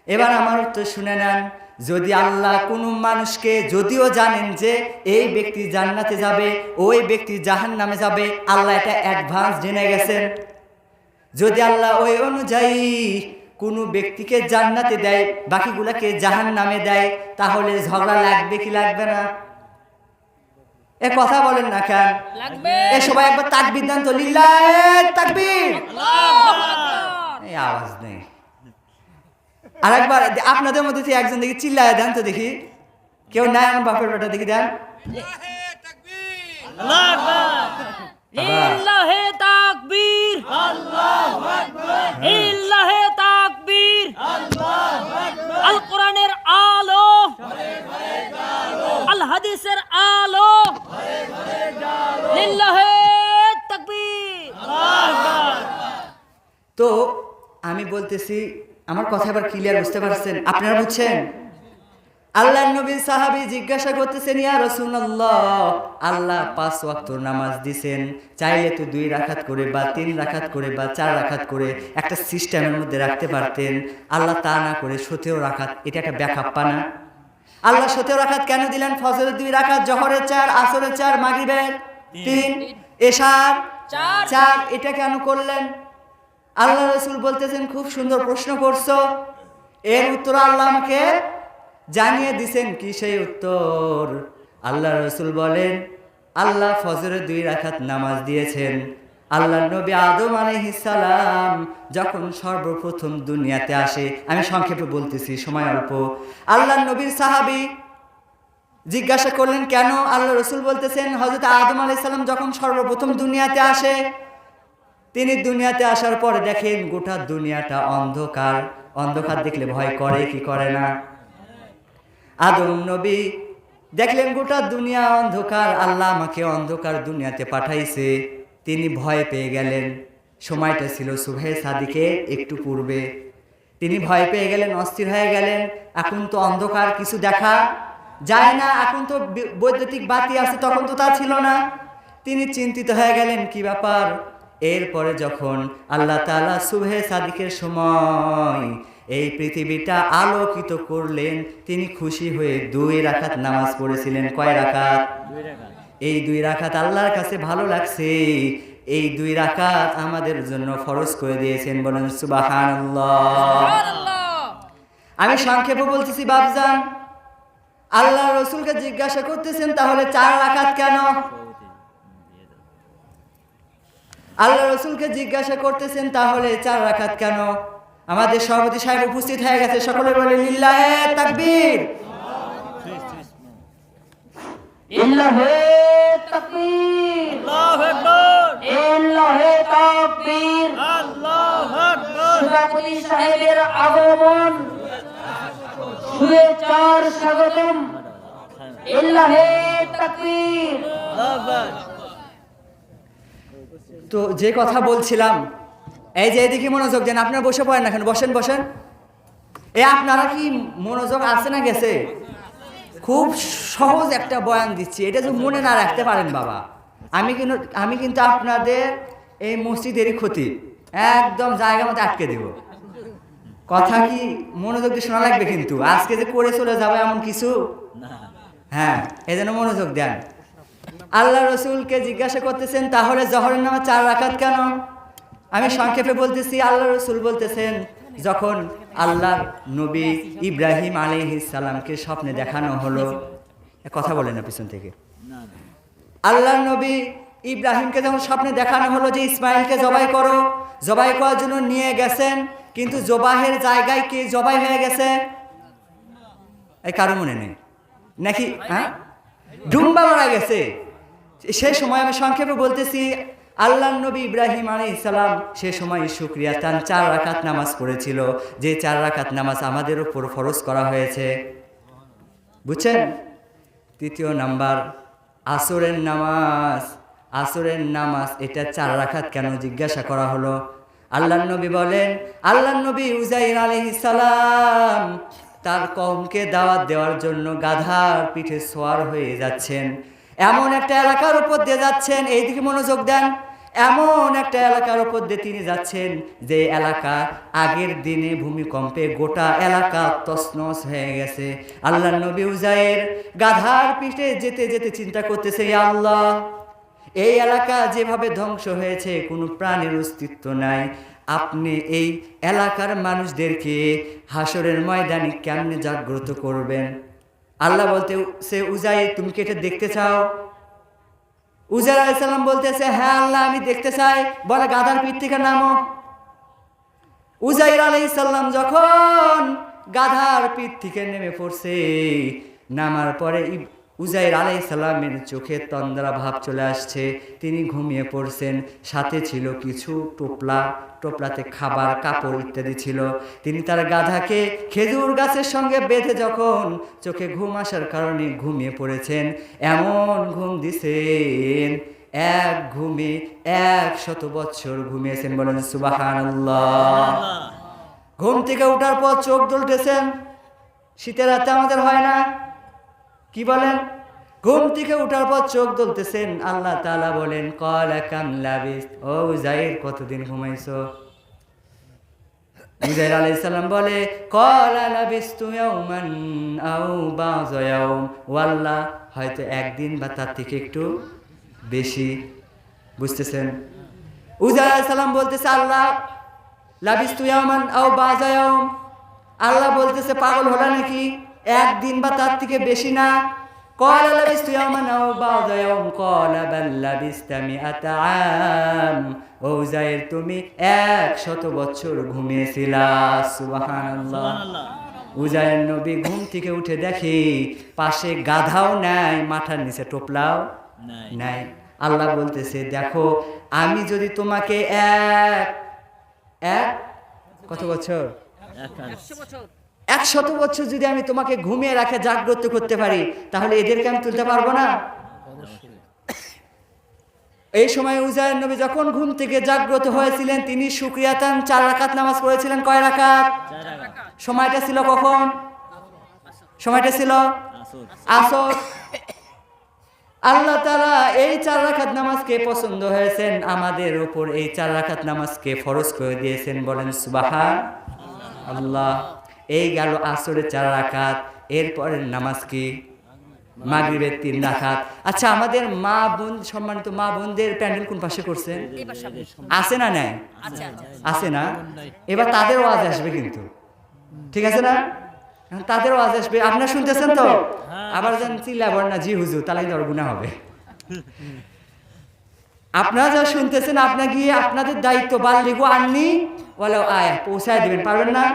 [SPEAKER 1] এবার আমার উত্তর শুনে নেন। যদি আল্লাহ কোনো মানুষকে যদিও জানেন যে এই ব্যক্তি জান্নাতে যাবে ওই ব্যক্তি জাহান্নামে যাবে, আল্লাহ এটা অ্যাডভান্স জেনে গেছেন। যদি আল্লাহ ওই অনুযায়ী কোনো ব্যক্তিকে জান্নাতে দেয় বাকিগুলাকে জাহান্নামে দেয়, তাহলে ঝগড়া লাগবে কি লাগবে না? এ কথা বলেন না কেন?
[SPEAKER 2] লাগবে
[SPEAKER 1] এ সবাই একবার তাকবীর দেন তো, লিল্লাহ তাকবীর।
[SPEAKER 2] আল্লাহু আকবার
[SPEAKER 1] এই আওয়াজ নেই। আরেকবার আপনাদের মধ্যে থেকে একজন দেখি চিল্লায় দেন তো দেখি। কেউ নাই আমার বাপের বেটা দেখি দেন।
[SPEAKER 2] আল্লাহু আকবার। লিল্লাহি তাকবীর। আল্লাহু আকবার। লিল্লাহি তাকবীর। আল্লাহু আকবার। আল কোরআনের আলো, আল হাদিসের আলো, লিল্লাহি তাকবীর। আল্লাহু আকবার।
[SPEAKER 1] তো আমি বলতেছি, আমার কথা এবার ক্লিয়ার বুঝতে পারছেন? আপনারা বুঝছেন? আল্লাহর নবী সাহাবী জিজ্ঞাসা করতেছেন, ইয়া রাসূলুল্লাহ, আল্লাহ 5 ওয়াক্ত নামাজ দিবেন, চাইলে তো 2 রাকাত করে বা 3 রাকাত করে বা 4 রাকাত করে একটা সিস্টেমের মধ্যে রাখতে পারতেন। আল্লাহ তা না করে 17 রাকাত, এটা একটা ব্যাকআপ পানা। আল্লাহ 17 রাকাত কেন দিলেন? ফজরের 2 রাকাত, জোহরের 4, আসরের 4, মাগরিবের 3, এশার 4, এটা কেন করলেন? আল্লাহ রাসূল বলতেছেন, খুব সুন্দর প্রশ্ন করছো, এর উত্তর আল্লাহ আমাকে জানিয়ে দিছেন। কি সেই উত্তর? আল্লাহ রাসূল বলেন, আল্লাহ ফজরের 2 রাকাত নামাজ দিয়েছেন। আল্লাহর নবী আদম আলাইহিস সালাম যখন সর্বপ্রথম দুনিয়াতে আসে, আমি সংক্ষেপে বলতেছি, সময় অল্প। আল্লাহর নবীর সাহাবী জিজ্ঞাসা করলেন কেন? আল্লাহ রাসূল বলতেছেন, হযরত আদম আলাইহিস সালাম যখন সর্বপ্রথম দুনিয়াতে আসে, তিনি দুনিয়াতে আসার পরে দেখেন গোটা দুনিয়াটা অন্ধকার। অন্ধকার দেখলে ভয় করে কি করে না? আদম নবী দেখলেন গোটা দুনিয়া অন্ধকার, আল্লাহ আমাকে অন্ধকার দুনিয়াতে পাঠাইছে। তিনি ভয় পেয়ে গেলেন। সময়টা ছিল সুবহে সাদিকের একটু পূর্বে। তিনি ভয় পেয়ে গেলেন, অস্থির হয়ে গেলেন। এখন তো অন্ধকার, কিছু দেখা যায় না। এখন তো বৈদ্যুতিক বাতি আছে, তখন তো তা ছিল না। তিনি চিন্তিত হয়ে গেলেন, কি ব্যাপার? এরপরে যখন আল্লাহ তাআলা সুবহে সাদিকের সময় এই পৃথিবীটা আলোকিত করলেন, তিনি খুশি হয়ে 2 রাকাত নামাজ পড়েছিলেন। কয় রাকাত?
[SPEAKER 2] 2 রাকাত।
[SPEAKER 1] এই 2 রাকাত আল্লাহর কাছে ভালো লাগছে। এই 2 রাকাত আমাদের জন্য ফরজ করে দিয়েছেন। বলেন সুবহানাল্লাহ।
[SPEAKER 2] সুবহানাল্লাহ।
[SPEAKER 1] আমি সংক্ষেপে বলতেছি বাপজান, আল্লাহ রাসূলকে জিজ্ঞাসা করতেছেন, তাহলে 4 রাকাত কেন? আল্লাহ রাসূলকে জিজ্ঞাসা করতেছেন, তাহলে 4 রাকাত কেন? আমাদের সভাপতি সাহেব উপস্থিত হয়ে গেছে, সকলে বলে লিল্লাহি তাকবীর।
[SPEAKER 3] লিল্লাহি তাকবীর।
[SPEAKER 2] আল্লাহু আকবার।
[SPEAKER 3] লিল্লাহি তাকবীর।
[SPEAKER 2] আল্লাহু আকবার।
[SPEAKER 3] সভাপতি সাহেবের আগমন, শুভেচ্ছার স্বাগতম। লিল্লাহি তাকবীর।
[SPEAKER 2] আল্লাহু আকবার।
[SPEAKER 1] তো যে কথা বলছিলাম, এই যে এদিকে মনোযোগ দেন। আপনারা বসে পড়েন না কেন? বসেন বসেন। আপনারা কি মনোযোগ আছে না গেছে? খুব সহজ একটা বয়ান দিচ্ছি, এটা যদি মনে না রাখতে পারেন বাবা, আমি কিন্তু আপনাদের এই মসজিদেরই ক্ষতি, একদম জায়গা মতো আটকে দেব। কথা কি মনোযোগ দিয়ে শোনা লাগবে কিন্তু, আজকে যে করে চলে যাবে এমন কিছু, হ্যাঁ, এই জন্য মনোযোগ দেন। আল্লাহ রাসূলকে জিজ্ঞাসা করতেছেন, তাহলে জোহরের নামাজ 4 রাকাত কেন? আমি সংক্ষেপে বলতেছি, আল্লাহ রাসূল বলতেছেন, যখন আল্লাহর নবী ইব্রাহিম আলাইহিস সালামকে স্বপ্নে দেখানো হলো, কথা বলেন না পিছন থেকে, আল্লাহর নবী ইব্রাহিমকে যখন স্বপ্নে দেখানো হলো যে ইসমাইলকে জবাই করো, জবাই করার জন্য নিয়ে গেছেন, কিন্তু জবাহের জায়গায় কে জবাই হয়ে গেছে? এই কারো মনে নেই নাকি? হ্যাঁ, ডুম্বা মারা গেছে। সে সময় আমি সংক্ষেপে বলতেছি, আল্লাহর নবী ইব্রাহিম আলাইহিস সালাম সে সময় শুকরিয়া তান 4 রাকাত নামাজ পড়েছিল, যে 4 রাকাত নামাজ আমাদের উপর ফরজ করা হয়েছে। বুঝছেন? 3 নাম্বার, আসরের নামাজ। আসরের নামাজ এটা 4 রাকাত কেন জিজ্ঞাসা করা হলো? আল্লাহর নবী বলেন, আল্লাহর নবী উজাইর আলাইহিস সালাম তার কওমকে দাওয়াত দেওয়ার জন্য গাধার পিঠে সওয়ার হয়ে যাচ্ছেন। এমন একটা এলাকার উপর দিয়ে যাচ্ছেন, এইদিকে মনোযোগ দেন, এমন একটা এলাকার উপর দিয়ে তিনি যাচ্ছেন যে এলাকা আগের দিনে ভূমিকম্পে গোটা এলাকা তছনছ হয়ে গেছে। আল্লাহর নবী উজাইর গাধার পিঠে যেতে যেতে চিন্তা করতেছে, ইয়া আল্লাহ, এই এলাকা যেভাবে ধ্বংস হয়েছে, কোনো প্রাণের অস্তিত্ব নাই, আপনি এই এলাকার মানুষদেরকে হাসরের ময়দানে কেমনে জাগ্রত করবেন? আল্লাহ বলতে সে, উজাইর তুমি কি এটা দেখতে চাও? উজাইর আলাইহিস সালাম বলতেছে, হ্যাঁ আল্লাহ, আমি দেখতে চাই। বলে গাধার পিঠ থেকে নামো। উজাইর আলাইহিস সালাম যখন গাধার পিঠ থেকে নেমে পড়ছে, নামার পরে উজাইর আলাইহিস সালামের চোখে তন্দ্রা ভাব চলে আসছে, তিনি ঘুমিয়ে পড়ছেন। সাথে ছিল কিছু টোপলাতে খাবার, কাপড় ইত্যাদি ছিল। তিনি তার গাধাকে খেজুর গাছের সঙ্গে বেঁধে যখন চোখে ঘুম আসার কারণে ঘুমিয়ে পড়েছেন, এমন ঘুম দিছেন, এক ঘুমে 100 বছর ঘুমিয়েছেন। বলেন সুবহানাল্লাহ। ঘুম থেকে ওঠার পর চোখ দুলতেছেন, শীতের রাতে আমাদের হয় না, কি বলেন? ঘুম থেকে ওঠার পর চোখ দুলতেছেন, আল্লাহ তাআলা বলেন ক্বালা কাম লাবিস, ও উজাইর কতদিন ঘুমাইছো? উজাইর আলাইহিস সালাম বলে ক্বালা লাবিস্তু ইয়াওমান আও বাযা ইয়াওম, ওয়াল্লাহ হয়তো একদিন বা তার থেকে একটু বেশি। বুঝতেছেন? উজাইর আলাইহিস সালাম বলতেছে আল্লাহ লাবিস্তু ইয়াওমান আও বাযা ইয়াওম, আল্লাহ বলতেছে পাগল হলা নাকি, একদিন বা তার থেকে বেশি না। ক্বালা লাবিস্তু ইয়াওমান আও বাযা ইয়াওম ক্বালা বাল লাবিস্তা মিআতা আম, ও উজাইর তুমি 100 বছর ঘুমিয়েছিলা। সুবহানাল্লাহ। উজাইর নবী ঘুম থেকে উঠে দেখে পাশে গাধাও নাই, মাথার নিচে টোপলাও নাই। আল্লাহ বলতেছে দেখো, আমি যদি তোমাকে কত বছর, 100 বছর যদি আমি তোমাকে ঘুমিয়ে রাখে জাগ্রত করতে পারি, তাহলে এদেরকে আমি তুলতে পারবো না? এই সময় উজাইর নবী যখন ঘুম থেকে জাগ্রত হয়েছিলেন, তিনি শুকরিয়াতান 4 রাকাত নামাজ পড়েছিলেন। কয় রাকাত? সময়টা ছিল কখন? সময়টা ছিল আসর। আল্লাহ তাআলা এই 4 রাকাত নামাজকে পছন্দ হয়েছেন, আমাদের উপর এই 4 রাকাত নামাজকে ফরজ করে দিয়েছেন। বলেন সুবহানাল্লাহ। এই গেল আসরের 4 রাকাত। এরপরের নামাজ কি? মাগরিবের 3 রাকাত। আচ্ছা, আমাদের মা বোন, সম্মানিত মা বোনদের প্যান্ডেল কোন পাশে করছেন? আছে না? নাই? আছে না? এবার তাদের ওয়াজ আসবে কিন্তু, ঠিক আছে না? তাদের ওয়াজ আসবে, আপনারা শুনতেছেন তো? আবার যেন চিল্লাবেন না জি হুজুর, তাহলে কিন্তু গুনাহ হবে। আপনারা যা শুনতেছেন, আপনারা গিয়ে আপনাদের দায়িত্ব বাল্লিগু আননি ওয়ালাউ আয়া, পৌঁছায় দিবেন। পারবেন না?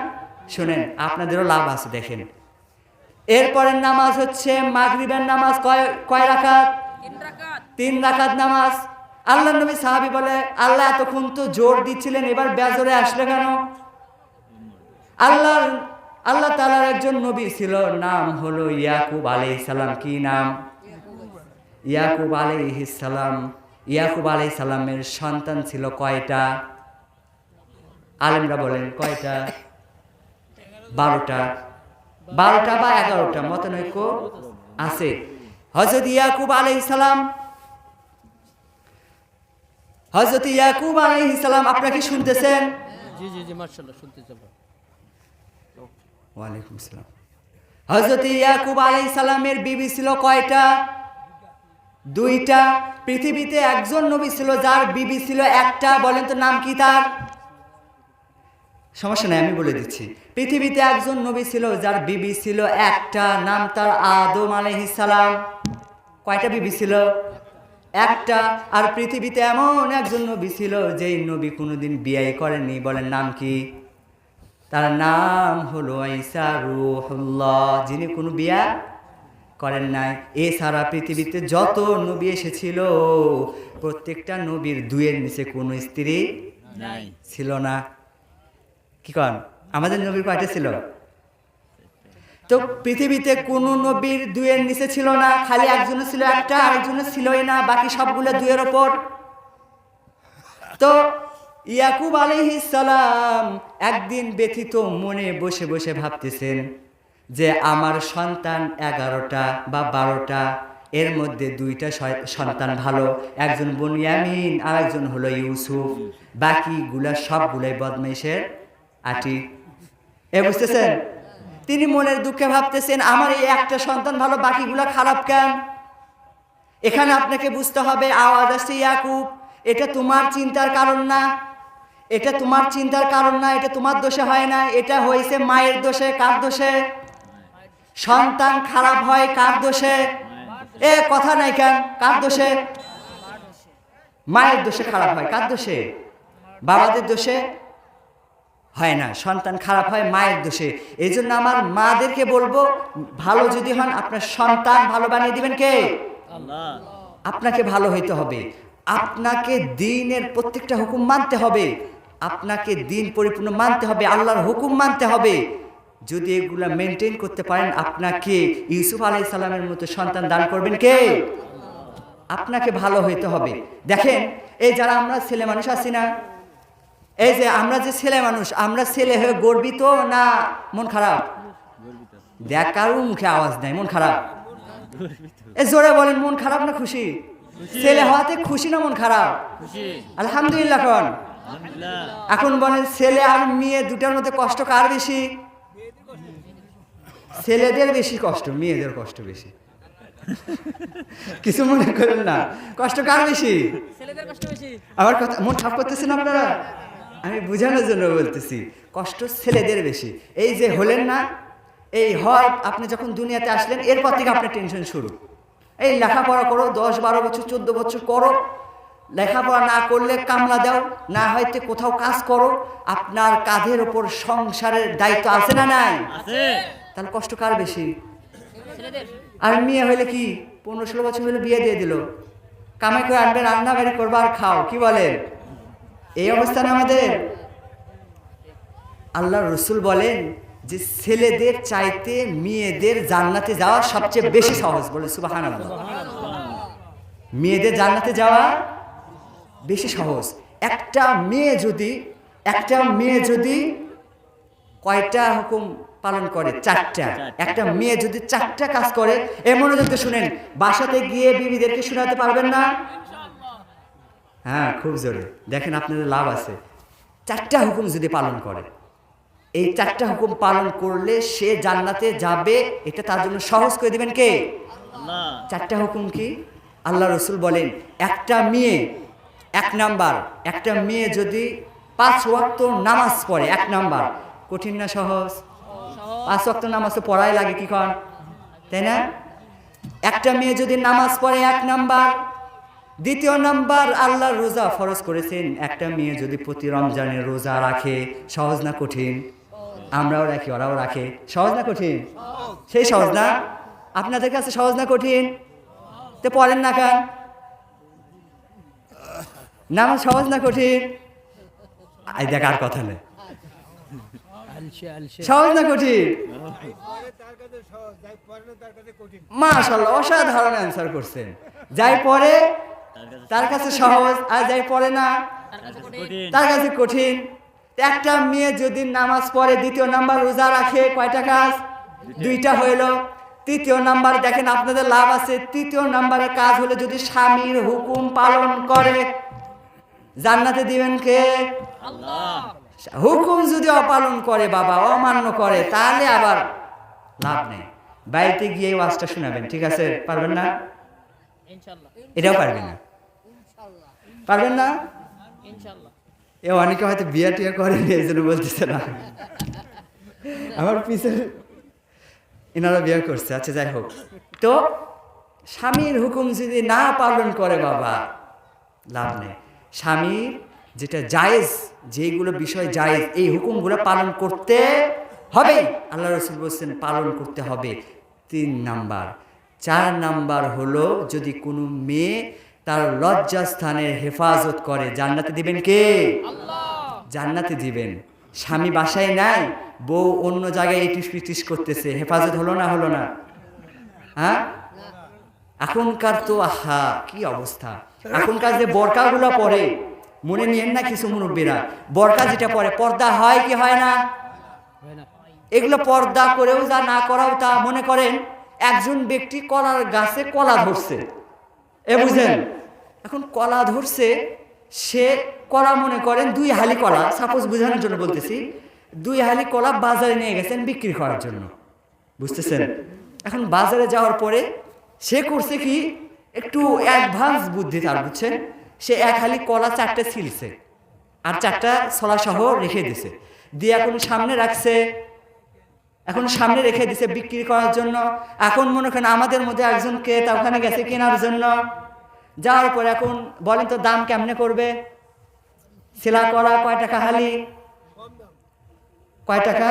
[SPEAKER 1] শুনেন, আপনাদেরও লাভ আছে। দেখেন, এরপরের নামাজ হচ্ছে মাগরিবের নামাজ। কয় রাকাত? 3 রাকাত নামাজ। আল্লাহর নবী সাহাবী বলে আল্লাহ এতক্ষণ তো জোর দিচ্ছিলেন, এবার বেজোরে আসলে কেন? আল্লাহ তাআলার একজন নবী ছিল, নাম হলো ইয়াকুব আলাইহিস সালাম। কি নাম? ইয়াকুব আলাইহিস সালাম। ইয়াকুব আলাইহিস সালামের সন্তান ছিল কয়টা? আলেমরা বলেন কয়টা? 12টা। 12টা বা 11টা, মতনৈক্য আছে। হযরত ইয়াকুব আলাইহিস সালাম, হযরত ইয়াকুব আলাইহিস সালাম, আপনারা কি শুনতেছেন?
[SPEAKER 2] জি জি জি, মাশাআল্লাহ শুনতেছি।
[SPEAKER 1] ওয়ালাইকুম আসসালাম। হযরত ইয়াকুব আলাইহিস সালামের বিবি ছিল কয়টা? 2টা। পৃথিবীতে একজন নবী ছিল যার বিবি ছিল একটা। বলেন তো নাম কি তার? সমস্যা নাই, আমি বলে দিচ্ছি। পৃথিবীতে একজন নবী ছিল যার বিবি ছিল একটা, নাম তার আদম আলাইহিস সালাম। কয়টা বিবি ছিল? একটা। আর পৃথিবীতে এমন একজন নবী ছিল যেই নবী কোনোদিন বিয়ে করেননি। বলেন নাম কি? তার নাম হলো ঈসা রূহুল্লাহ, যিনি কোনো বিয়ে করেন নাই। এছাড়া পৃথিবীতে যত নবী এসেছিল, প্রত্যেকটা নবীর 2-এর নিচে কোনো স্ত্রী ছিল না। কি কন? আমাদের নবীর কয়টা ছিল? তো পৃথিবীতে কোন নবীর 2-এর নিচে ছিল না, খালি একজনের ছিল একটা, আরেকজনের ছিলই না, বাকি সবগুলো 2-এর ওপর। তো ইয়াকুব আলাইহিস সালাম একদিন ব্যথিত মনে বসে বসে ভাবতেছেন যে আমার সন্তান 11টা বা 12টা, এর মধ্যে 2টা সন্তান ভালো, একজন বুনিয়ামিন আর একজন হলো ইউসুফ, বাকিগুলা সবগুলাই বদমাইশের আটি। বুঝতেছেন? তিনি মনের দুঃখে ভাবতেছেন আমার এই একটা সন্তান ভালো, বাকিগুলা খারাপ কেন? এখানে আপনাকে বুঝতে হবে, আওয়াজ আসছে ইয়াকুব, এটা তোমার চিন্তার কারণ না, এটা তোমার চিন্তার কারণ না, এটা তোমার দোষে হয় না, এটা হয়েছে মায়ের দোষে। কার দোষে? সন্তান খারাপ হয় কার দোষে? কথা নাই কেন? কার দোষে? মায়ের দোষে খারাপ হয়। কার দোষে? বাবাদের দোষে? হয় না, সন্তান খারাপ হয় মায়ের দোষে। এই জন্য আমার মাদেরকে বলবো, ভালো যদি হন আপনার সন্তান ভালো বানিয়ে দিবেন কে?
[SPEAKER 2] আল্লাহ।
[SPEAKER 1] আপনাকে ভালো হইতে হবে, আপনাকে দ্বীনের প্রত্যেকটা হুকুম মানতে হবে, আপনাকে দ্বীন পরিপূর্ণ মানতে হবে, আল্লাহর হুকুম মানতে হবে। যদি এগুলা মেনটেন করতে পারেন, আপনাকে ইউসুফ আলাইহিস সালামের মতো সন্তান দান করবেন কে? আপনাকে ভালো হইতে হবে। দেখেন, এই যারা আমরা ছেলে মানুষ আছি না, এই যে আমরা যে ছেলে মানুষ, আমরা ছেলে হয়ে গর্বিত না মন খারাপ? দেখ কারো মুখে আওয়াজ নাই, মন খারাপ? এ জোরে বলেন, মন খারাপ না খুশি? ছেলে হওয়াতে খুশি না মন খারাপ?
[SPEAKER 2] খুশি।
[SPEAKER 1] আলহামদুলিল্লাহ। এখন
[SPEAKER 2] আলহামদুলিল্লাহ।
[SPEAKER 1] এখন বলেন, ছেলে আর মেয়ে দুটার মধ্যে কষ্ট কার বেশি? ছেলেদের বেশি কষ্ট, মেয়েদের কষ্ট বেশি। কিছু মনে করেন না, কষ্ট কার বেশি?
[SPEAKER 2] ছেলেদের কষ্ট বেশি।
[SPEAKER 1] আমার কথা মন খারাপ করতেছেন আপনারা? আমি বোঝানোর জন্য বলতেছি, কষ্ট ছেলেদের বেশি। এই যে হলেন না, এই হয় আপনি যখন দুনিয়াতে আসলেন, এরপর থেকে আপনার টেনশন শুরু। এই লেখাপড়া করো, 10-12 বছর 14 বছর করো, লেখাপড়া না করলে কামলা দাও, না হয়তো কোথাও কাজ করো, আপনার কাঁধের ওপর সংসারের দায়িত্ব আছে না নাই?
[SPEAKER 2] আছে।
[SPEAKER 1] তাহলে কষ্ট কার বেশি?
[SPEAKER 2] ছেলেদের।
[SPEAKER 1] আর মেয়ে হইলে কি 15-16 বছর হলে বিয়ে দিয়ে দিল, কামাই করে আনবে, রান্না বাড়ি করবো আর খাও, কি বলেন? এই অবস্থা না আমাদের? আল্লাহ রসুল বলেন যে ছেলেদের চাইতে মেয়েদের জান্নাতে যাওয়া সবচেয়ে বেশি সহজ, বলে সুবহানাল্লাহ। মেয়েদের জান্নাতে যাওয়া বেশি সহজ। একটা মেয়ে যদি কয়টা হুকুম পালন করে? 4টা। একটা মেয়ে যদি 4টা কাজ করে, এমন যদি শুনেন, বাসাতে গিয়ে বিবিদেরকে শোনাতে পারবেন না? হ্যাঁ, খুব জোরে দেখেন, আপনাদের লাভ আছে। 4টা হুকুম যদি পালন করে, এই 4টা হুকুম পালন করলে সে জান্নাতে যাবে, এটা তার জন্য সহজ করে দিবেন কে?
[SPEAKER 2] আল্লাহ।
[SPEAKER 1] 4টা হুকুম কি? আল্লাহ রসুল বলেন, একটা মেয়ে, 1 নাম্বার, একটা মেয়ে যদি 5 ওয়াক্ত নামাজ পড়ে, 1 নাম্বার। কঠিন না সহজ? 5 ওয়াক্ত নামাজ তো পড়াই লাগে, কি কন, তাই না? একটা মেয়ে যদি নামাজ পড়ে 1 নাম্বার। 2 নাম্বার, আল্লাহ রোজা ফরজ করেছেন, একটা মেয়ে যদি প্রতি রমজানে রোজা রাখে, সহজ না কঠিন? আমরাও রাখি, ওরাও রাখে, সহজ না কঠিন? সেই সহজ না? আপনাদের কাছে সহজ না কঠিন? তো পড়েন না কেন? নামাজ সহজ না কঠিন? আই দেখ, আর কথা নেই,
[SPEAKER 2] আলসে আলসে।
[SPEAKER 1] সহজ না কঠিন? মাশাআল্লাহ, অসাধারণ অ্যান্সার করছেন। যাই পড়ে তার কাছে সহজ, আর যাই পড়ে না
[SPEAKER 2] কঠিন।
[SPEAKER 1] তার কাছে কঠিন। একটা মেয়ে যদি নামাজ পড়ে, 2 নাম্বার রোজা রাখে, কয়টা কাজ? 2টা হইল। 3 নাম্বার, দেখেন আপনাদের লাভ আছে, 3 নাম্বারের কাজ হলো যদি স্বামীর হুকুম পালন করে, জান্নাতে দিবেন কে?
[SPEAKER 2] আল্লাহ।
[SPEAKER 1] হুকুম যদি অপালন করে, বাবা অমান্য করে, তাহলে আবার লাভ নেই। বাড়িতে গিয়ে এই ওয়াজটা শোনাবেন, ঠিক আছে? পারবেন না?
[SPEAKER 2] ইনশাআল্লাহ।
[SPEAKER 1] এটাও পারবেন না? পারবেন না?
[SPEAKER 2] ইনশাআল্লাহ।
[SPEAKER 1] এ অনেকে হয়তো বিয়া টিয়া করেনি, এই জন্য বলতেছে না। আমার পিছনে এনারা বিয়ে করছে, আচ্ছা যাই হোক। তো স্বামীর হুকুম যদি না পালন করে, বাবা লাভ নেই। স্বামীর যেটা জায়েজ, যেগুলো বিষয় জায়েজ, এই হুকুমগুলো পালন করতে হবে। আল্লাহ রসুল বলছেন পালন করতে হবে। 3 নাম্বার। 4 নাম্বার হলো, যদি কোনো মেয়ে তার লজ্জাস্থানের হেফাজত করে, জান্নাতে দিবেন কে? জান্নাতে দিবেন। স্বামী বাসায় নাই, বউ অন্য জায়গায় ইটিস পিটিস করতেছে, হেফাজত হলো না? হলো না? হ্যাঁ, এখনকার তো আহা কি অবস্থা। এখনকার যে বোরকাগুলো পরে, মনে নিয়েন না কিছু মুরব্বীরা, বোরকা যেটা পরে, পর্দা হয় কি হয় না?
[SPEAKER 2] হয় না।
[SPEAKER 1] এগুলো পর্দা করেও যা, না করাও তা। মনে করেন একজন ব্যক্তি কলার গাছে কলা ধরছে, এ বুঝেন, এখন কলা ধরছে, সে কলা মনে করেন 2 হালি কলা, সাপোজ বোঝানোর জন্য বলতেছি, 2 হালি কলা বাজারে নিয়ে গেছেন বিক্রি করার জন্য, বুঝতেছেন? এখন বাজারে যাওয়ার পরে সে করছে কি, একটু অ্যাডভান্স বুদ্ধি তার, বুঝছেন? সে 1 হালি কলা 4টে ছিলছে, আর 4টা ছলা সহ রেখে দিছে, দিয়ে এখন সামনে রাখছে, এখন সামনে রেখে দিছে বিক্রি করার জন্য। এখন মনে করেন আমাদের মধ্যে একজন ক্রেতা ওখানে গেছে কেনার জন্য, যাওয়ার পর এখন বলেন তো দাম কেমনে করবে? সেলা করা কয় টাকা হালি? কয় টাকা?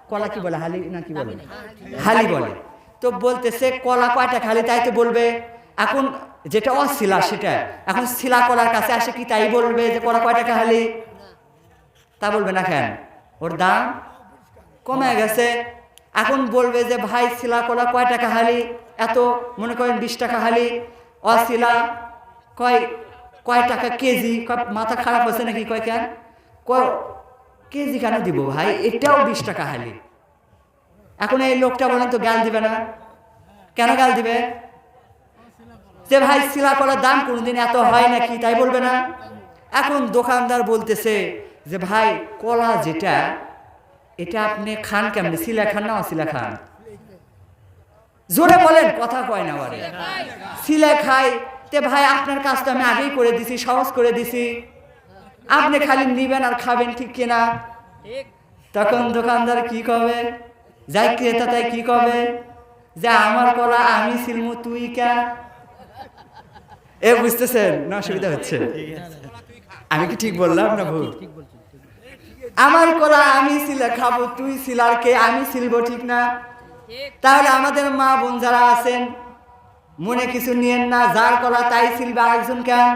[SPEAKER 1] কলা কি বলে, হালি না কি বলে? হালি বলে। তো বলতেছে কলা কয় টাকা হালি, তাই তো বলবে। এখন যেটা অশিলা সেটা, এখন শিলা কলার কাছে আসে কি তাই বলবে যে কলা কয় টাকা হালি? তা বলবে না কেন? ওর দাম কমে গেছে। এখন বলবে যে ভাই শিলা কলা কয় টাকা হালি? এত, মনে করেন 20 টাকা হালি। অশিলা কয় টাকা কেজি? মাথা খারাপ হচ্ছে নাকি? কয় কেন কেজি কেন দিব ভাই, এটাও 20 টাকা হালি। এখন এই লোকটা বলেন তো গাল দিবে না? কেন গাল দিবে? যে ভাই শিলা কলার দাম কোনদিন এত হয় নাকি, তাই বলবে না? এখন দোকানদার বলতেছে যে ভাই কলা যেটা, এটা আপনি খান কেমনি, শিলা খান না অশিলা খান? জোরে বলেন, কথা কয় না বলে। শিলা খাই। তে ভাই আপনার কাজ তো আমি আগেই করে দিছি, সহজ করে দিছি, আপনি খালি নিবেন আর খাবেন, ঠিক কিনা? তখন দোকানদার কি কবে? যাই ক্রেতা তাই কি কবে? যে আমার কলা আমি ছিলমু, তুই কে? এ বুঝতেছেন না? অসুবিধা হচ্ছে? আমি কি ঠিক বললাম না ভুল? আমার কলা আমি শিলা খাবো, তুই শিলার কে? আমি ছিলবো, ঠিক না? তাহলে আমাদের মা বোন যারা আছেন, মনে কিছু নিয়েন না, যার কলা তাই ছিলবে, আরেকজন কেন?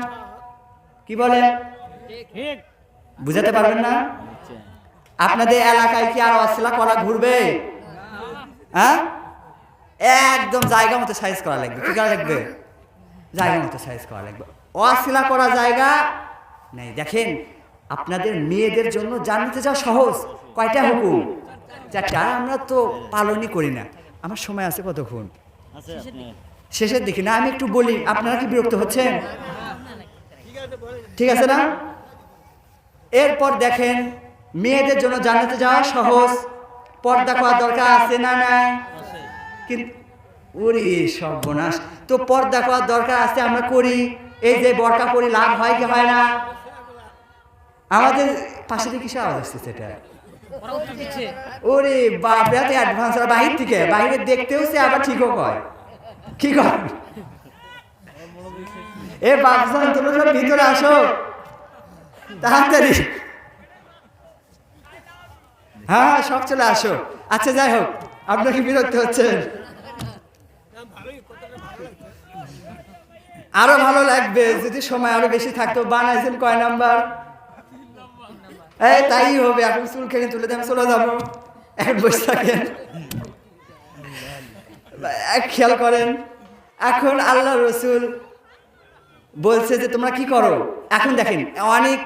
[SPEAKER 1] কি বলেন? বুঝাতে পারবেন না? আপনাদের এলাকায় কি আর অশিলা কলা ঘুরবে? হ্যাঁ, একদম জায়গা মতো সাইজ করা লাগবে। কি করা লাগবে? জায়গা মতো সাইজ করা লাগবে। অশিলা করা জায়গা নেই। দেখেন, আপনাদের মেয়েদের জন্য জান্নাতে যাওয়া সহজ। কয়টা হুকুম? 4টা। আমরা তো পালনই করি না। আমার সময় আছে কতক্ষণ? শেষের দিকে না, আমি একটু বলি, আপনারা কি বিরক্ত হচ্ছেন? ঠিক আছে না? এরপর দেখেন, মেয়েদের জন্য জান্নাতে যাওয়া সহজ। পর্দা করার দরকার আছে না নাই? কিন্তু ওরে সর্বনাশ, তো পর্দা করার দরকার আছে, আমরা করি। এই যে বোরকা পরি, লাভ হয় কি হয় না? আমাদের পাশে থেকে কিসে আওয়াজ আসছে সেটা? ওরে বাপ, এত অ্যাডভান্স। আর বাহির থেকে, বাহিরে দেখতেও সে আবার ঠিকও কয়। কি কয়? এ বাপজান, তোমরা সব ভিতরে আসো তাড়াতাড়ি। হ্যাঁ, সব চলে আসো। আচ্ছা, যাই হোক, আপনার কি বিরক্ত হচ্ছেন? আরো ভালো লাগবে যদি সময় আরো বেশি থাকতো। বানাইছেন কয় নাম্বার? এই তাই হবে। এখন চুল খেয়ে তুলে দিয়ে আমি চলে যাবো। এখন বসে থাকেন, খেয়াল করেন। এখন আল্লাহ রসুল বলছে যে তোমরা কি করো। এখন দেখেন, অনেক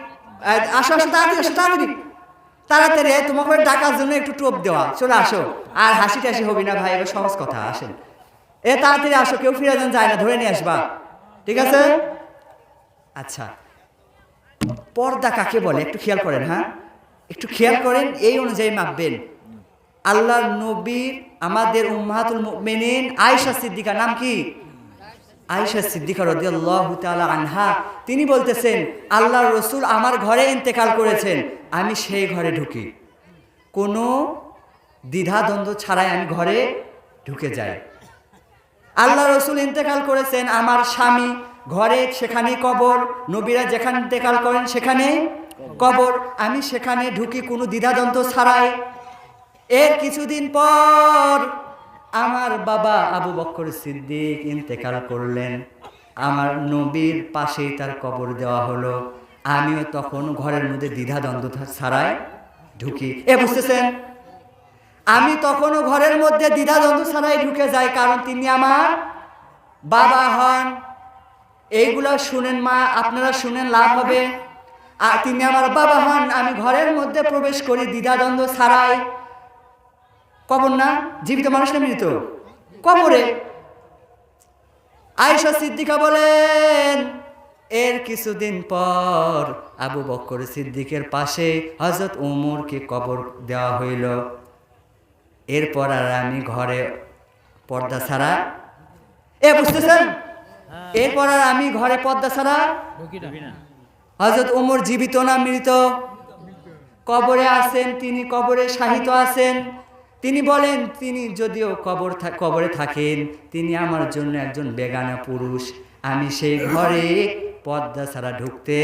[SPEAKER 1] আসো আসো, তাড়াতাড়ি আসো, তাড়াতাড়ি তাড়াতাড়ি, তোমাকে ডাকার জন্য একটু টোপ দেওয়া, চলে আসো। আর হাসি টাসি হবি না ভাই, এবার সহজ কথা, আসেন। এ তাড়াতাড়ি আসো, কেউ ফিরে যান যায় না, ধরে নিয়ে আসবা, ঠিক আছে? আচ্ছা, পর্দা কাকে বলে একটু খেয়াল করেন। হ্যাঁ, একটু খেয়াল করেন, এই অনুযায়ী মাপবেন। আল্লাহর নবীর, আমাদের উম্মাহাতুল মুমিনিন আয়েশা সিদ্দিকা, নাম কি? আয়েশা সিদ্দিকা রাদিয়াল্লাহু তাআলা আনহা, তিনি বলতেছেন আল্লাহর রাসূল আমার ঘরে ইন্তেকাল করেছেন, আমি সেই ঘরে ঢুকি, কোনো দ্বিধাদ্বন্দ্ব ছাড়াই আমি ঘরে ঢুকে যাই। আল্লাহ রসুল ইন্তেকাল করেছেন, আমার স্বামী ঘরে, সেখানে কবর। নবীরা যেখানে ইন্তেকাল করেন সেখানে কবর, আমি সেখানে ঢুকি কোনো দ্বিধাদ্বন্দ্ব ছাড়াই। এর কিছুদিন পর আমার বাবা আবু বকর সিদ্দিক ইন্তেকাল করলেন, আমার নবীর পাশেই তার কবর দেওয়া হলো। আমিও তখন ঘরের মধ্যে দ্বিধাদ্বন্দ্ব ছাড়াই ঢুকি। বুঝতেছেন? আমি তখনও ঘরের মধ্যে দ্বিধাদ্বন্দ্ব ছাড়াই ঢুকে যাই, কারণ তিনি আমার বাবা হন। এইগুলো শুনেন মা, আপনারা শুনেন, লাভ হবে। আর তিনি আমার বাবা হন, আমি ঘরের মধ্যে প্রবেশ করি দ্বিধাদ্বন্দ্ব ছাড়াই। কবর না, জীবিত মানুষ না মৃত? কবরে। আয়েশা সিদ্দিকা বলেন, এর কিছুদিন পর আবু বকর সিদ্দিকের পাশে হযরত ওমরকে কবর দেওয়া হইল। এরপর আর আমি ঘরে পর্দা ছাড়া, বুঝতেছেন? এরপর আর আমি ঘরে পর্দা ছাড়া। হযরত ওমর জীবিত না মৃত? কবরে আছেন, তিনি কবরে শায়িত আছেন। তিনি বলেন, তিনি যদিও কবরে থাকেন, তিনি আমার জন্য একজন বেগানা পুরুষ। আমি সেই ঘরে পর্দা ছাড়া ঢুকতে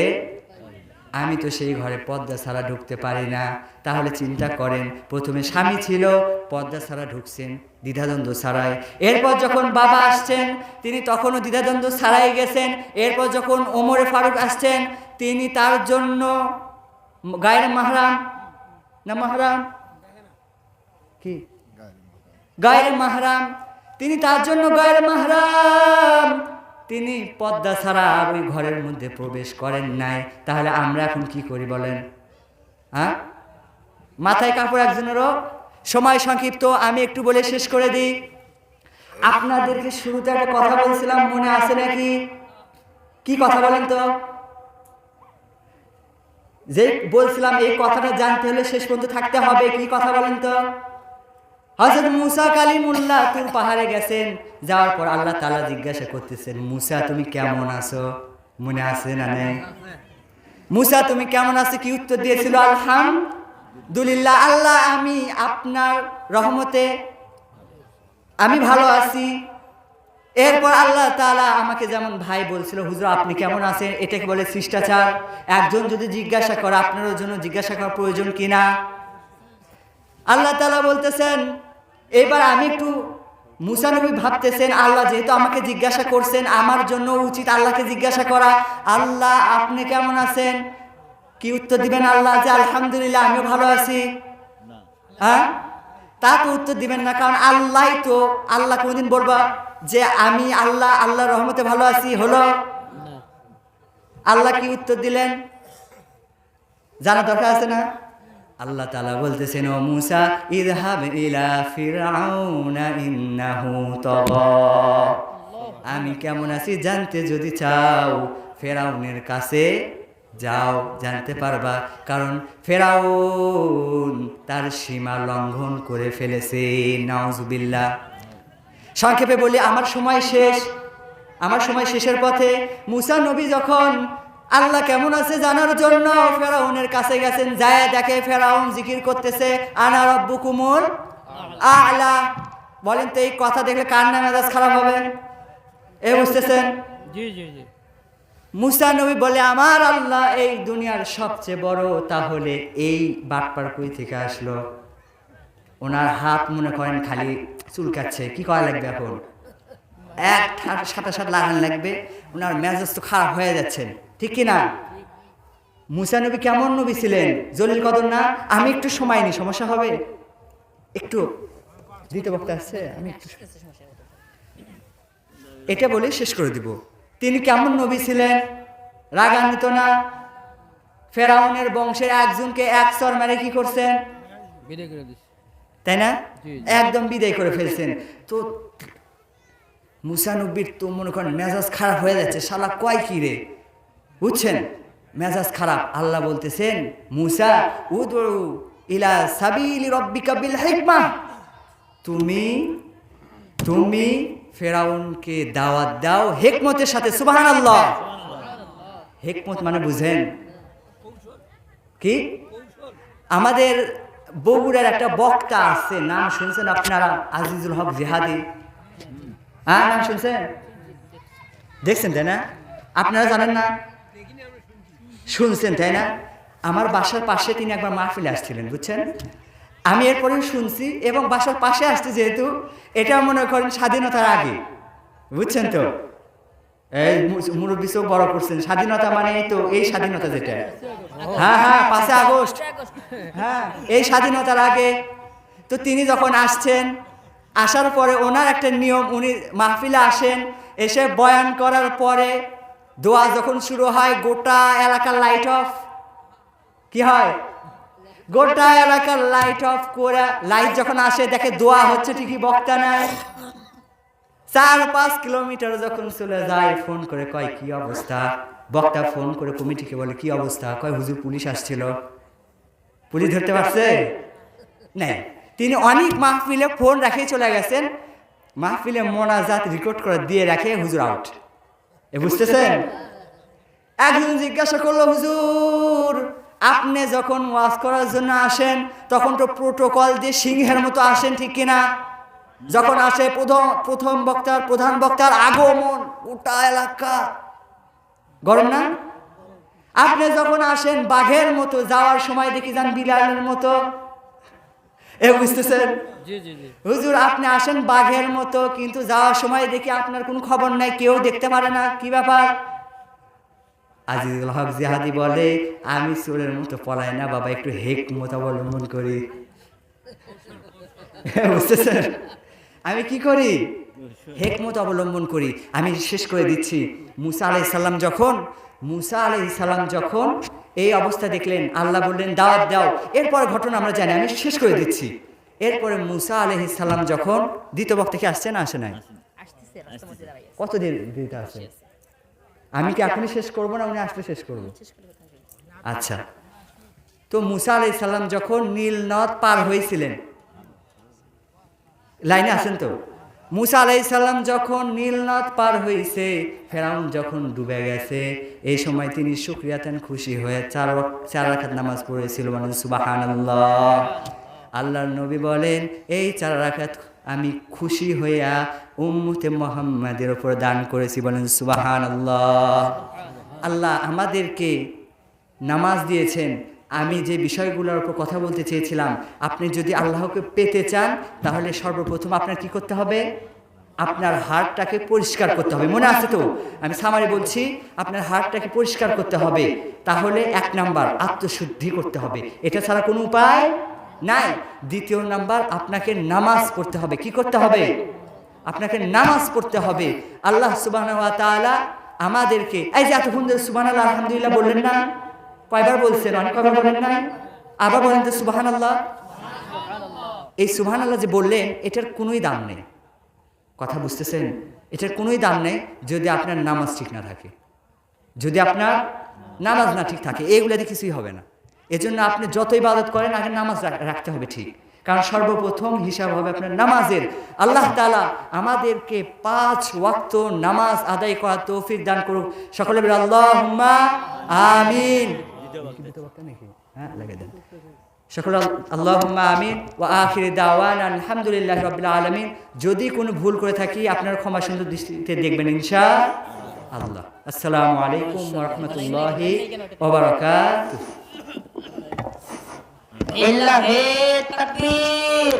[SPEAKER 1] আমি তো সেই ঘরে পর্দা ছাড়া ঢুকতে পারি না। তাহলে চিন্তা করেন, প্রথমে স্বামী ছিল, পর্দা ছাড়া ঢুকছেন দ্বিধাদ্বন্দ্ব ছাড়াই। এরপর যখন বাবা আসছেন, তিনি তখনও দ্বিধাদ্বন্দ্ব ছাড়াই গেছেন। এরপর যখন ওমরে ফারুক আসছেন, তিনি তার জন্য গায়ের মাহরাম না মাহরাম কি গায়ের মাহরাম, তিনি তার জন্য গায়ের মাহরাম, তিনি পর্দা ছাড়া ওই ঘরের মধ্যে প্রবেশ করেন নাই। তাহলে আমরা এখন কি করি বলেন? হ্যাঁ, মাথায় কাপড় একজনেরও। সময় সংক্ষিপ্ত, আমি একটু বলে শেষ করে দিই। আপনাদেরকে শুরুতে একটা কথা বলছিলাম, মনে আছে নাকি? কি কথা বলেন তো? যে বলছিলাম এই কথাটা জানতে হলে শেষ পর্যন্ত থাকতে হবে। কি কথা বলেন তো? হযরত মুসা কালিমুল্লাহ তুর পাহাড়ে গেছেন, যাওয়ার পর আল্লাহ তাআলা জিজ্ঞাসা করতেছেন, মুসা তুমি কেমন আছো? মনে আছে না নেই? মুসা তুমি কেমন আছো? কি উত্তর দিয়েছিল? আলহামদুলিল্লাহ, আল্লাহ আমি আপনার রহমতে আমি ভালো আছি। এরপর আল্লাহ তাআলা আমাকে যেমন ভাই বলছিল, হুজুর আপনি কেমন আছেন, এটাকে বলে শিষ্টাচার। একজন যদি জিজ্ঞাসা করে, আপনার জন্য জিজ্ঞাসা করার প্রয়োজন কিনা? আল্লাহ তাআলা বলতেছেন, এবার আমি একটু, মুসা নবী ভাবতেছেন আল্লাহ যেহেতু আমাকে জিজ্ঞাসা করছেন, আমার জন্য উচিত আল্লাহকে জিজ্ঞাসা করা, আল্লাহ আপনি কেমন আছেন? কি উত্তর দিবেন আল্লাহ? যে আলহামদুলিল্লাহ আমিও ভালো আছি। হ্যাঁ, তা তো উত্তর দিবেন না, কারণ আল্লাহ তো, আল্লাহ কোনদিন বলবা যে আমি আল্লাহর রহমতে ভালো আছি হলো? আল্লাহ কি উত্তর দিলেন জানা দরকার আছে না? আল্লাহ তাআলা বলতেছেন, ও মুসা ইযহাব ইলা ফিরআউনা ইন্নাহু তাগা, আমি কেমন আছি জানতে যদি চাও ফেরাউনের কাছে যাও, জানতে পারবা। কারণ ফেরাউন তার সীমা লঙ্ঘন করে ফেলেছে। নাউজুবিল্লাহ। সংক্ষেপে বলি, আমার সময় শেষ, আমার সময় শেষের পথে। মুসা নবী যখন আল্লাহ কেমন আছে জানার জন্য ফেরাউনের কাছে গেছেন, যায় দেখে ফেরাউন জিকির করতেছে আনা রাব্বুকুমুল আ'লা। বলেন তো এই কথা দেখলে কার না মেজাজ খারাপ হবে? এ বুঝতেছেন?
[SPEAKER 2] জি জি জি।
[SPEAKER 1] মুসা নবী বলে আমার আল্লাহ এই দুনিয়ার সবচেয়ে বড়, তাহলে এই বাটপার কই থেকে আসলো? ওনার হাত মনে করেন খালি চুলকাচ্ছে, কি করা লাগবে এখন? এক সাথে লাগান লাগবে, ওনার মেজাজ তো খারাপ হয়ে যাচ্ছেন, ঠিক কিনা? মুসা নবী কেমন নবী ছিলেন? জলিল কদর না? আমি একটু সময় নিই, সমস্যা হবে? একটু দিতে বক্তা আসছে, আমি একটু এটা বলে শেষ করে দিব। তিনি কেমন নবী ছিলেন? রাগান্বিত না? ফেরাউনের বংশের একজনকে এক চর মেরে কি করছেন?
[SPEAKER 2] বিদায় করে দিস।
[SPEAKER 1] তাই না?
[SPEAKER 2] জি, জি।
[SPEAKER 1] একদম বিদায় করে ফেলছেন। তো মুসা নবীর তো মনে করেন মেজাজ খারাপ হয়ে যাচ্ছে, শালা কয় কি রে, বুঝছেন? মেজাজ খারাপ। আল্লাহ বলতেছেন, মুসা উদউ ইলা সাবিলি রাব্বিকা বিল হিকমাহ, তুমি ফেরাউনকে দাওয়াত দাও হিকমতের সাথে। সুবহানাল্লাহ। হিকমত মানে বুঝেন কি? আমাদের বগুড়ার একটা বক্তা আছে, নাম শুনছেন আপনারা? আজিজুল হক জিহাদি। হ্যাঁ, নাম শুনছেন, দেখছেন তাই না? আপনারা জানেন না? শুনছেন তাই না? আমার বাসার পাশে তিনি একবার মাহফিলে আসছিলেন, বুঝছেন? আমি এরপরে শুনছি, এবং বাসার পাশে আসছে যেহেতু, এটা মনে করেন স্বাধীনতার আগে, বুঝছেন তো? এই মুরব্বী চোখ বড় করছেন, স্বাধীনতা মানে এই তো এই স্বাধীনতা যেটা, হ্যাঁ হ্যাঁ 5 আগস্ট, হ্যাঁ এই স্বাধীনতার আগে। তো তিনি যখন আসছেন, আসার পরে ওনার একটা নিয়ম, উনি মাহফিলে আসেন, এসে বয়ান করার পরে দোয়া যখন শুরু হয়, গোটা এলাকার লাইট অফ, কি হয়? গোটা এলাকার লাইট অফ করে, লাইট যখন আসে দেখে দোয়া হচ্ছে ঠিকই, বক্তা নাই। 4-5 কিলোমিটার যখন চলে যায়, ফোন করে কয় কি অবস্থা? বক্তা ফোন করে কমিটিকে বলে কি অবস্থা? কয় হুজুর পুলিশ আসছিল। পুলিশ ধরতে পারছে? নাই। তিনি অনেক মাহফিলে ফোন রেখে চলে গেছেন, মাহফিলে মোনাজাত রেকর্ড করে দিয়ে রাখে, হুজুর আউট। এ বুঝতেছেন? একজন জিজ্ঞাসা করলো, হুজুর আপনি যখন ওয়াজ করার জন্য আসেন তখন তো প্রোটোকল দিয়ে সিংহের মতো আসেন, ঠিক কিনা? যখন আসে প্রধান বক্তার আগমন, গোটা এলাকা গরম না? আপনি যখন আসেন বাঘের মতো, যাওয়ার সময় দেখি যান বিলালের মতো। এ বুঝতেছেন?
[SPEAKER 2] জি জি জি
[SPEAKER 1] হুজুর আপনি আসেন বাঘের মতো, কিন্তু যাওয়ার সময় দেখি আপনার কোনো খবর নাই, কেউ দেখতে পারে না, কি ব্যাপার? আজিজুল হক জিহাদি বলে, আমি চোরের মতো পলাই না বাবা, একটু হিকমত অবলম্বন করি। বুঝতেছেন? আমি কি করি? হিকমত অবলম্বন করি। আমি শেষ করে দিচ্ছি। মুসা আলাইহিস সালাম যখন এই অবস্থা দেখলেন, আল্লাহ বললেন দাওয়াত দাও। এরপর ঘটনা আমরা জানি, আমি শেষ করে দিচ্ছি। এরপরে মুসা আলাইহিস সালাম যখন, দ্বিতীয় বক্তা কি আসছে না আসে নাই? কত দেরিতে আসে? আমি কি এখনই শেষ করবো না উনি আসলে শেষ করবো? আচ্ছা, তো মুসা আলাইহিস সালাম যখন নীল নদ পার হয়েছিলেন, লাইনে আছেন তো? মুসা আলাইহিস সালাম যখন নীল নদ পার হয়েছে, ফেরাউন যখন ডুবে গেছে, এই সময় তিনি শুকরিয়াতেন খুশি হয়ে চার রাকাত নামাজ পড়েছিল। বলেন সুবহানাল্লাহ। আল্লাহর নবী বলেন, এই 4 রাকাত আমি খুশি হইয়া উম্মতে মুহাম্মাদের উপর দান করেছি। বলেন সুবহানাল্লাহ। আল্লাহ আমাদেরকে নামাজ দিয়েছেন। আমি যে বিষয়গুলোর উপর কথা বলতে চেয়েছিলাম, আপনি যদি আল্লাহকে পেতে চান তাহলে সর্বপ্রথম আপনার কি করতে হবে? আপনার হার্টটাকে পরিষ্কার করতে হবে। মনে আছে তো? আমি সামারি বলছি, আপনার হার্টটাকে পরিষ্কার করতে হবে। তাহলে 1 নাম্বার আত্মশুদ্ধি করতে হবে, এটা ছাড়া কোনো উপায় নাই। দ্বিতীয় নাম্বার, আপনাকে নামাজ পড়তে হবে। কি করতে হবে? আপনাকে নামাজ পড়তে হবে। আল্লাহ সুবহানাহু ওয়া তাআলা আমাদেরকে, এই যে এতক্ষণ ধরে সুবহানাল্লাহ আলহামদুলিল্লাহ বললেন না, কয়বার বলছেন? অনেক কয়বার বলেন নাই? আবার বলেন তো সুবহানাল্লাহ। এই সুবহানাল্লাহ যে বললেন, এটার কোনোই দাম নেই। কথা বুঝতেছেন? এটার কোনোই দাম নেই যদি আপনার নামাজ ঠিক না থাকে। যদি আপনার নামাজ না ঠিক থাকে, এইগুলো দিয়ে কিছুই হবে না। এজন্য আপনি যত ইবাদত করেন, আগে নামাজ রাখতে হবে ঠিক, কারণ সর্বপ্রথম হিসাব হবে আপনার নামাজের। আল্লাহ তাআলা আমাদেরকে 5 ওয়াক্ত নামাজ আদায় করার তৌফিক দান করুক। সকলে বলি আল্লাহুম্মা আমিন। হ্যাঁ, লাগিয়ে দেন। সকলে আল্লাহুম্মা আমিন। ওয়া আখির দাওয়ানা আলহামদুলিল্লাহি রাব্বিল আলামিন। যদি কোনো ভুল করে থাকি আপনার ক্ষমা সুন্দর দৃষ্টিতে দেখবেন ইনশাআল্লাহ। আসসালামু আলাইকুম ওয়া রাহমাতুল্লাহি ওয়া বারাকাতুহু।
[SPEAKER 3] লিল্লাহি তাকবীর।